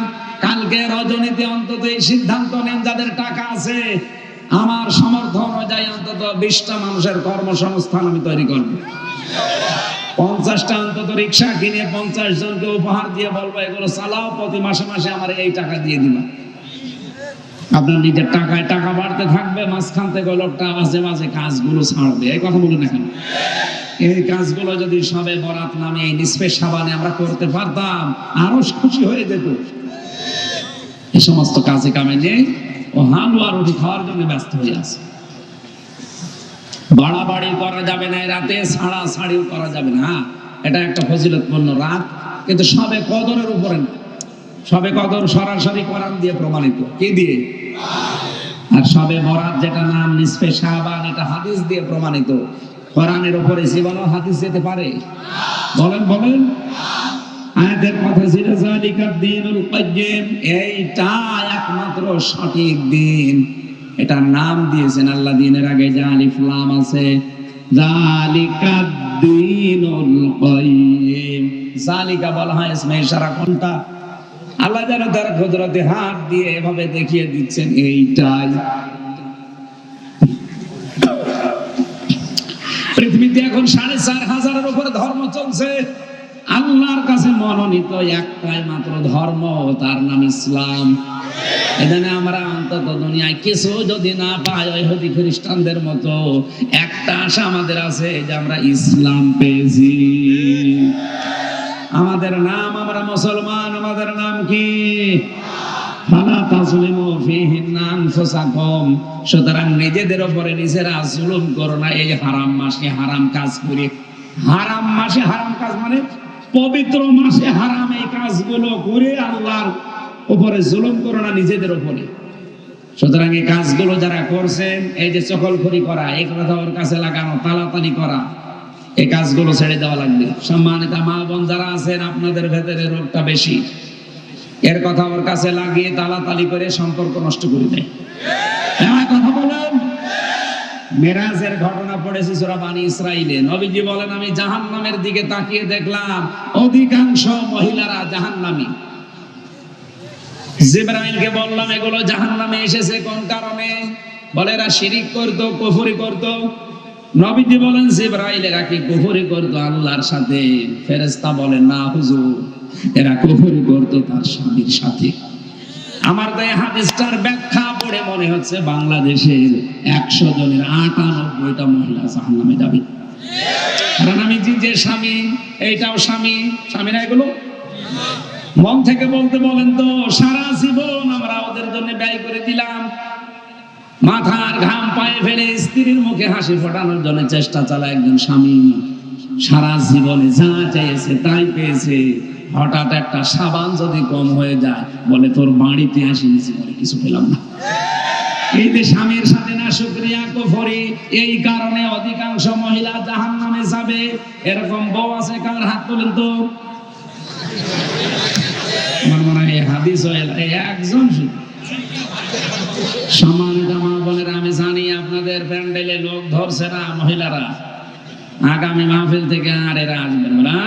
কালকে রজনীতে অন্তত এই সিদ্ধান্ত নেন, যাদের টাকা আছে, আমার সামর্থ্য অনুযায়ী অন্তত 20টা মানুষের কর্মসংস্থান আমি তৈরি করব। 50টা অন্তত রিক্সা কিনে 50 জনকে উপহার দিয়ে বলবো, এগুলো চালাও, প্রতি মাসে মাসে আমার এই টাকা দিয়ে দিবা। আপনার নিজের টাকায় টাকা বাড়তে থাকবে, মাঝখান থেকে লোকটা মাঝে মাঝে কাজগুলো ছাড়বে। এই কথা বলুন এখন। এই কাজগুলো যদি সবে বরাত নামে এই নিসফে শাবানে আমরা করতে পারতাম, আরো খুশি হয়ে যেত। এই সমস্ত কাজে কামে নেই, ও হালুয়া রুটি খাওয়ার জন্য ব্যস্ত হয়ে আছে। বাড়াবাড়ি করা যাবে না, রাতে ছাড়া ছাড়িও করা যাবে না। এটা একটা ফজিলতপূর্ণ রাত, কিন্তু সবে কদরের উপরে না। সবে কদর সরাসরি কোরআন দিয়ে প্রমাণিত। কি দিয়ে? আর সবে বরাত যেটা নাম নিসফে শাবান, এটা হাদিস দিয়ে প্রমাণিত। কোরআনের উপরে জীবনও হাদিস যেতে পারে? বলেন বলেন। আয়াতের কথা ছিল যালিকা দ্বীনুল কাইয়্যিম, এইটা একমাত্র সঠিক দিন। এটা নাম দিয়েছেন আল্লাহ, দিনের আগে যে আলিফ লাম আছে, যালিকা দ্বীনুল কাইয়্যিম। যালিকা বলা হয় ইসমে ইশারা। কোনটা? আল্লাহ যেন তার কুদরতে হাত দিয়ে এভাবে দেখিয়ে দিচ্ছেন, এইটাই। পৃথিবীতে এখন 4,500-এর উপরে ধর্ম চলছে। আল্লাহর কাছে মনোনীত একটাই মাত্র ধর্ম, তার নাম ইসলাম। এখানে আমরা অন্তত দুনিয়ায় কিছু যদি না পাই, ইহুদি খ্রিস্টানদের মতো, একটা আশা আমাদের আছে যে আমরা ইসলাম পেয়েছি। আমাদের নাম, আমরা মুসলমান, আমাদের নাম কি? ফালা তাজলিমু ফীহিন্না আনফুসাকুম। সুতরাং নিজেদের উপরে নিজেরা জুলুম করো না। এই হারাম মাসে হারাম কাজ করে, হারাম মাসে হারাম কাজ মানে পবিত্র মাসে হারাম এই কাজগুলো করে আল্লাহর উপরে জুলুম করো না, নিজেদের উপরে। সুতরাং এই কাজগুলো যারা করছেন, এই যে চকলখড়ি করা, এই কথা ওর কাছে লাগানো, তালাতালি করা, এই কাজগুলো ছেড়ে দেওয়া লাগবে। সম্মানিত মা বোন যারা আছেন, আপনাদের ভেতরে রোগটা বেশি, এর কথা ওর কাছে লাগিয়ে তালাতালি করে সম্পর্ক নষ্ট করে দেয়। কথা বলেন। মেরাজের ঘটনা পড়েছি সূরা বানী ইসরাঈলে। নবীজি বলেন, আমি জাহান্নামের দিকে তাকিয়ে দেখলাম অধিকাংশ মহিলারা জাহান্নামী। জিবরাইলকে বললাম, এগুলো জাহান্নামে এসেছে কোন কারণে? বলে এরা শিরিক করত, কুফরি করত। নবীজি বলেন, জিবরাইল এরা কি কুফরি করত আল্লাহর সাথে? ফেরেশতা বলেন, না হুজুর, এরা কুফরি করত তার স্বামীর সাথে। আমার তো এই হাদিসটার ব্যাখ্যা পড়ে মনে হচ্ছে বাংলাদেশের 100 জনের 98টা মহিলা জাহান্নামে যাবে। কারণ আমি যে স্বামী, এইটাও স্বামী, স্বামীরা এগুলো মন থেকে বলতে বলেন তো, সারা জীবন আমরা ওদের জন্য ব্যয় করে দিলাম, মাথার ঘাম পায়ে ফেলে স্ত্রীর মুখে হাসি ফোটানোর জন্য চেষ্টা চালায় একজন স্বামী। সারা জীবনে যা চেয়েছে তাই পেয়েছে। হঠাৎ একটা সাবান যদি কম হয়ে যায়, বলে তোর বাড়িতে আসিনি, বলে কিছু পেলাম না। এই যে স্বামীর সাথে না শুকরিয়া কুফরি, এই কারণে অধিকাংশ মহিলা জাহান্নামে যাবে। এরকম বউ আছে কার? হাত তোলেন তো। আমার মনে হয় হাদিস একজন শুধু। সম্মানিত মা বোনেরা, আমি জানি আপনাদের প্যান্ডেলে লোক ধরছে না মহিলারা, আগামী মাহফিল থেকে আর এরা আসবেন না,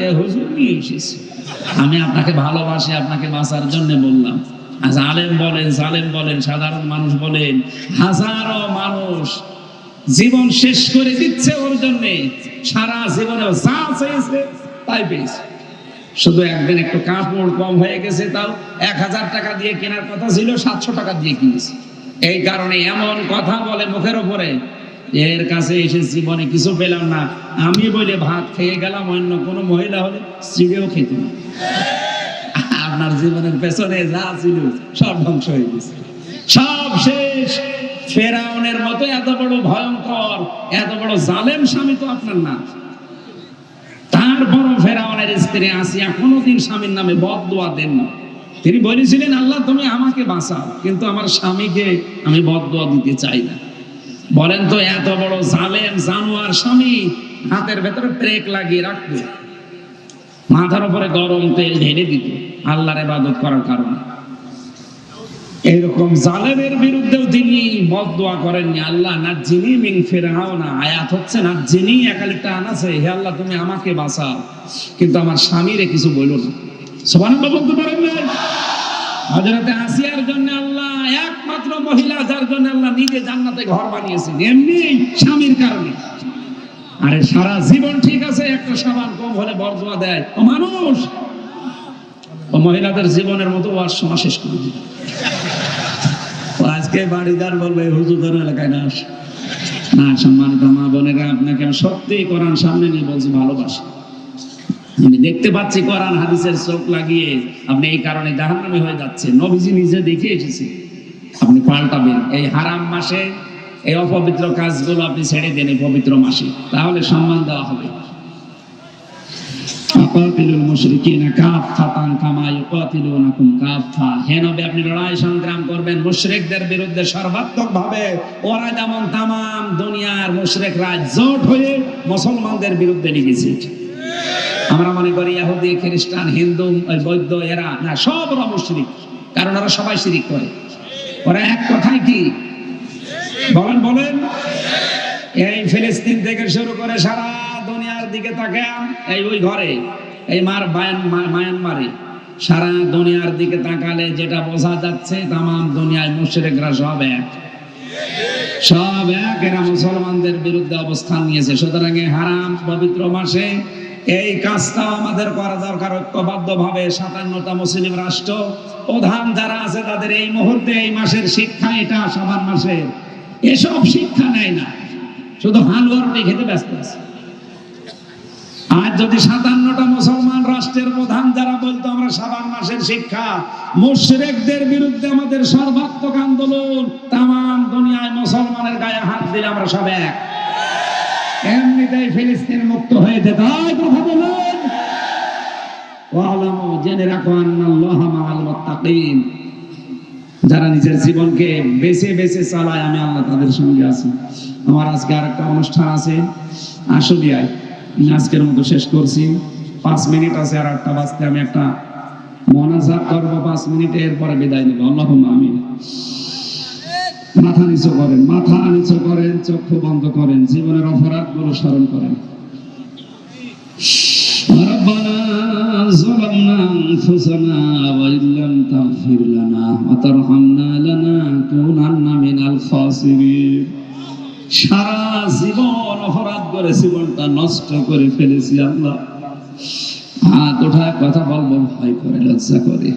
এ হুজুর নিয়ে এসেছে। আমি আপনাকে ভালোবাসি, আপনাকে বাঁচার জন্য বললাম। আজ আলেম বলেন, জালেম বলেন, সাধারণ মানুষ বলেন, হাজারো মানুষ জীবন শেষ করে দিচ্ছে ওর জন্য। সারা জীবনে যা চেয়েছে তাই পেয়েছে। শুধু একদিন একটু কাপড় কম হয়ে গেছে, তাও 1000 টাকা দিয়ে কেনার কথা ছিল, 700 টাকা দিয়ে কিনেছে। এই কারণে এমন কথা বলে মুখের উপরে, এর কাছে এসে জীবনে কিছু পেলাম না, আমি বলে ভাত খেয়ে গেলাম, অন্য কোনো মহিলা হলে চিড়েও খেত না। আপনার জীবনের পেছনে যা ছিল সব ধ্বংস হয়ে গেছে, সব শেষ। ফেরাউনের মতো এত বড় ভয়ঙ্কর, এত বড় জালেম স্বামী তো আপনার না। তারপর ফেরাউনের স্ত্রী আসিয়া কোনোদিন স্বামীর নামে বদদোয়া দেন না। তিনি বলেছিলেন, আল্লাহ তুমি আমাকে বাঁচাও, কিন্তু আমার স্বামীকে আমি বদদোয়া দিতে চাই না। বলেন তো, এত বড় জালেম জানোয়ার স্বামী হাতের ভেতরে ব্রেক লাগিয়ে রাখবে, মাথার উপরে গরম তেল ঢেলে দিত আল্লাহর ইবাদত করার কারণে। এরকম জালেমের বিরুদ্ধেও তিনি বদদোয়া করেননি। আল্লাহ নাজ্জিনি মিন ফিরআউনা, আয়াত হচ্ছে নাজ্জিনি, একালিটা আনাছে, হে আল্লাহ তুমি আমাকে বাঁচাও, কিন্তু আমার স্বামীরে কিছু বলো না। সুবহানাল্লাহ বলতে পারেন না? হযরতে আসিয়ার জন্য আল্লাহ একমাত্র মহিলা যার জন্য আল্লাহ নিজে জান্নাতে ঘর বানিয়েছেন, এমনি স্বামীর কারণে। আরে সারা জীবন ঠিক আছে, একটা সাবান কম হলে বদদোয়া দেয় ও মানুষ। ও মহিলাদের জীবনের মতো ওয়াজ শোনা শেষ করে দিল। আজকে বাড়িদার বলবে হুজুর এলাকায় না আসে না। সম্মানিত মা বোনেরা, আপনাকে আমি সত্যি কোরআন সামনে নিয়ে বলছি, ভালোবাসি। আমি দেখতে পাচ্ছি কোরআন হাদিসের চোখ লাগিয়ে আপনি এই কারণে জাহান্নামী হয়ে যাচ্ছে। নবীজি নিজে দেখে এসেছে, আপনি পাল্টাবেন। এই হারাম মাসে এই অপবিত্র কাজগুলো আপনি ছেড়ে দেন এই পবিত্র মাসে, তাহলে সম্মান দেওয়া হবে। আপনি লড়াই সংগ্রাম করবেন মুশরিকদের বিরুদ্ধে সর্বাত্মকভাবে। ওরা যেমন তামাম দুনিয়ার মুশরিকরা জোট হয়ে মুসলমানদের বিরুদ্ধে লেগেছে। আমরা মনে করি ইহুদি, খ্রিস্টান, হিন্দু, বৌদ্ধ এরা না, সব ওরা মুশরিক, কারণ ওরা সবাই শিরিক করে। ওরা এক কথায় কি বলেন বলেন? এই ফিলিস্তিন থেকে শুরু করে সারা দুনিয়ার দিকে তাকান, এই ওই ঘরে এই মায়ানমারে সারা দুনিয়ার দিকে তাকালে যেটা বোঝা যাচ্ছে, তামাম দুনিয়ায় মুশরিকরা সব এক, সব এক। এরা মুসলমানদের বিরুদ্ধে অবস্থান নিয়েছে। সুতরাং হারাম পবিত্র মাসে এই কাজটাও আমাদের করা দরকার ঐক্যবদ্ধ ভাবে। 57টা মুসলিম রাষ্ট্র প্রধান যারা আছে তাদের এই মুহূর্তে এই মাসের শিক্ষা, এটা শাবান মাসের, এসব শিক্ষা নেয় না, শুধু হালুয়া রুটি খেতে ব্যস্ত আছে। আজ যদি 57টা মুসলমান রাষ্ট্রের প্রধান যারা বলতো আমরা শাবান মাসের শিক্ষা, মুশরিকদের বিরুদ্ধে আমাদের সর্বাত্মক আন্দোলন, তামাম দুনিয়ায় মুসলমানের গায়ে হাত দিলে আমরা সব এক, এমনিতেই ফিলিস্তিন মুক্ত হয়ে যেত। কথা বলেন, ওয়ালামু, জেনে রাখো আন্নাল্লাহা মাআল মুত্তাকিন। যারা নিজের জীবনকে বেছে বেছে চালায়, আমি আল্লাহ তাদের সঙ্গে আছি। আমার আজকে আরেকটা অনুষ্ঠান আছে আশুলিয়ায়, আজকের মতো শেষ করছি। 5 মিনিট আছে, আর 8টা বাজতে আমি একটা মোনাজাত করবো 5 মিনিটে, এরপরে বিদায় নেব। আল্লাহুম্মা আমিন। মাথা নিচু করেন, মাথা নিচু করেন, চক্ষু বন্ধ করেন, জীবনের অপরাধগুলো স্মরণ করেন। রব্বানা যালামনা আনফুসানা ওয়া ইল্লাম তাগফির লানা ওয়া তারহামনা লানাকুনান্না মিনাল খাসিরিন। সারা জীবন অপরাধ করে জীবনটা নষ্ট করে ফেলেছি আল্লাহ। হাত ওঠায় কথা বলবো ভয় করে, লজ্জা করে।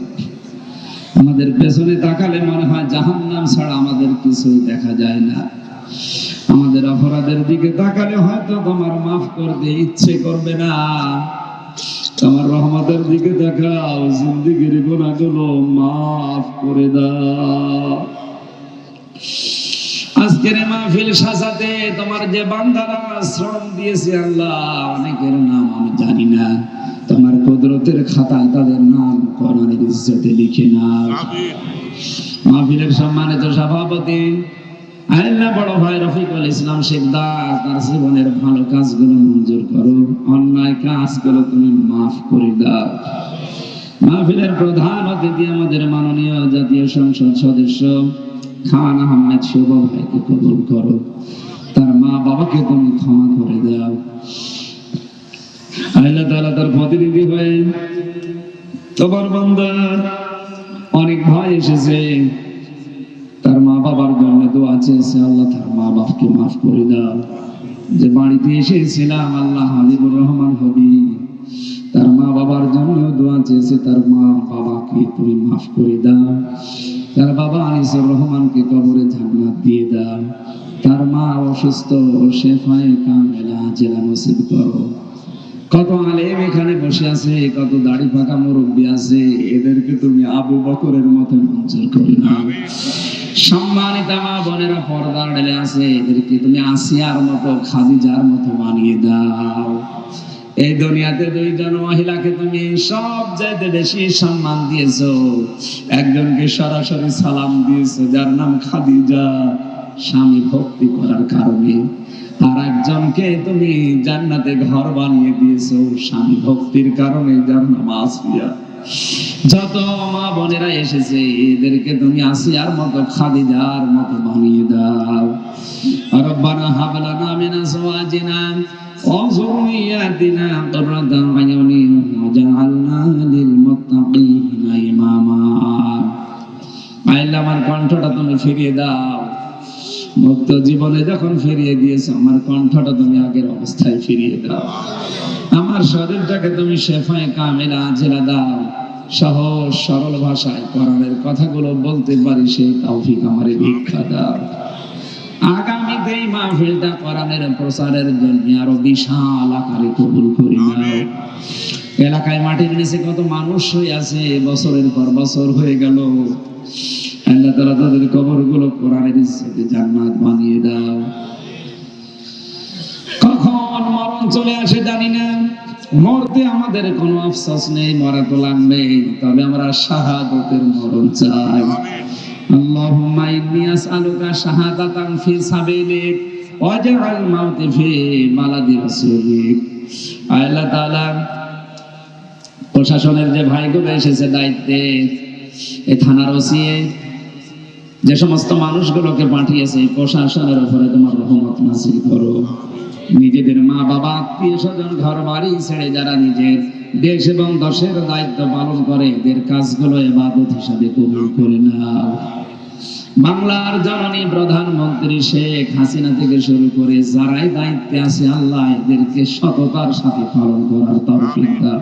আমাদের পেছনে তাকালে মনে হয় জাহান্নাম ছাড়া আমাদের কিছুই দেখা যায় না। আমাদের অপরাধের দিকে তাকালে হয়তো তোমার মাফ করতে ইচ্ছে করবে না। তোমার রহমতের দিকে তাকাও, জিন্দেগির গুনাহগুলো মাফ করে দাও। আজকের মাহফিল সাজাতে তোমার যে বান্দারা শ্রম দিয়েছে আল্লাহ, অনেকের নাম আমি জানি না, তোমার কুদরতের খাতায় তাদের নাম কোরআনের ইজ্জতে লিখে নাও। মাহফিলের সম্মানিত সভাপতি আল্লাহ বড় ভাই রফিকুল ইসলাম শিকদার, তার জীবনের ভালো কাজগুলো মঞ্জুর করো, অন্যায় কাজগুলো তুমি মাফ করে দাও। মাহফিলের প্রধান অতিথি আমাদের মাননীয় জাতীয় সংসদ সদস্য খান আহমেদ শুভ ভাইকে কবুল করো, তার মা বাবাকে তুমি ক্ষমা করে দাও। আল্লাহ তাআলা তার প্রতিনিধি হয়ে তোমার বান্দা অনেক ভাই এসেছে, তার মা বাবার জন্য দোয়া চেয়েছে, আল্লাহ তার মা বাবাকে মাফ করে দাও। যে বাড়িতে এসেছিলাম আল্লাহ হাবিবুর রহমান হবি, তার মা বাবার জন্য দোয়া চেয়েছে, তার মা বাবাকে তুমি মাফ করে দাও। তার বাবা আনিসুর রহমানকে কবরে জান্নাত দিয়ে দাও। তার মা অসুস্থ, শেফায়ে কামেলা জেলা নসিব করো। কত আলেম এখানে বসে আছে, কত দাড়ি পাকা মুরব্বী আছে, এদেরকে তুমি আবু বকরের মতো মঞ্জুর করে নাও। সম্মানিত মা বোনেরা পর্দার আড়ালে আছে, এদেরকে তুমি আসিয়ার মতো খাদিজার মতো বানিয়ে দাও। এই দুনিয়াতে দুইজন মহিলাকে তুমি সবচাইতে বেশি সম্মান দিয়েছো, একজনকে সরাসরি সালাম দিয়েছো যার নাম খাদিজা, স্বামী ভক্তি করার কারণে, আর একজনকে তুমি জান্নাতে ঘর বানিয়ে দিয়েছো স্বামী ভক্তির কারণে, যার নাম আসিয়া। যত মা বোনেরা এসেছে এদেরকে তুমি আসিয়ার মতো খাদিজার মতো বানিয়ে দাও। রব্বানা হাব লানা মিন আজওয়াজিনা ওয়া যুররিয়াতিনা কুররাতা আয়ুনিন ওয়াজআলনা লিল মুত্তাকিনা ইমামা। আল্লাহ আমার কণ্ঠটা তুমি ফিরিয়ে দাও, মুক্ত জীবনে যখন ফিরিয়ে দিয়েছো আমার কণ্ঠটা তুমি আগের অবস্থায় ফিরিয়ে দাও। আমার শরীরটাকে তুমি শেফায়ে কামেলা আজেলা দাও, সহজ সরল ভাষায় কোরআনের কথাগুলো বলতে পারি সেই তৌফিক আমারে ভিক্ষা দাও। আগামীতে এই মাহফিলটা কোরআনের প্রচারের জন্য আরো বিশাল আকারে কবুল করে নাও। এলাকায় মাটির নিচে কত মানুষ হয়ে আছে, বছরের পর বছর হয়ে গেল, আল্লাহ তাআলা তাদের কবরগুলো কোরআনের ইজ্জতে জান্নাত বানিয়ে দাও। কখন মরণ চলে আসে জানি না, মরতে আমাদের কোনো আফসোস নেই, মরা তো লাগবেই, তবে আমরা শাহাদাতের মরণ চাই। আল্লাহুম্মা ইন্নী আসআলুকা শাহাদাতান ফি সাবিলিক ওয়াজআল মাউতি ফি বালাদি রাসূলিক। আল্লাহ তাআলা প্রশাসনের যে ভাইগুলো এসেছে দায়িত্বে, এই থানার ওসি যে সমস্ত মানুষগুলোকে পাঠিয়েছে, প্রশাসনের উপরে তোমার রহমত নাযিল করো। নিজেদের মা বাবা আত্মীয় স্বজন ঘর বাড়ি ছেড়ে যারা নিজের দেশ এবং দেশের দায়িত্ব পালন করে, এদের কাজগুলো ইবাদত হিসাবে কবুল করে নাও। বাংলার জননী প্রধানমন্ত্রী শেখ হাসিনা থেকে শুরু করে যারাই দায়িত্বে আছে, আল্লাহ এদেরকে সততার সাথে পালন করার তৌফিক দাও।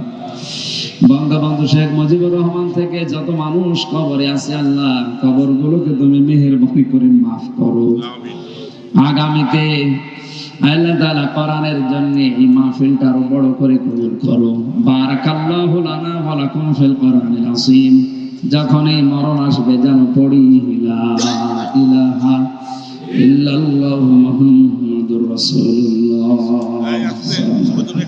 বঙ্গবন্ধু শেখ মুজিবুর রহমান থেকে যত মানুষ কবরে আছে, আল্লাহ কবরগুলোকে তুমি মেহেরবানি করে মাফ করো। আগামীতে আল্লাহ তাআলা কোরআনের জন্য এই মাহফিলটা আরো বড় করে কবুল করো। বারাকাল্লাহু লানা ওয়া লাকুম ফিল কোরআনিল আযীম। যখন এই মরণ আসবে যেন পড়ি লা ইলাহা ইল্লাল্লাহু মুহাম্মাদুর রাসূলুল্লাহ।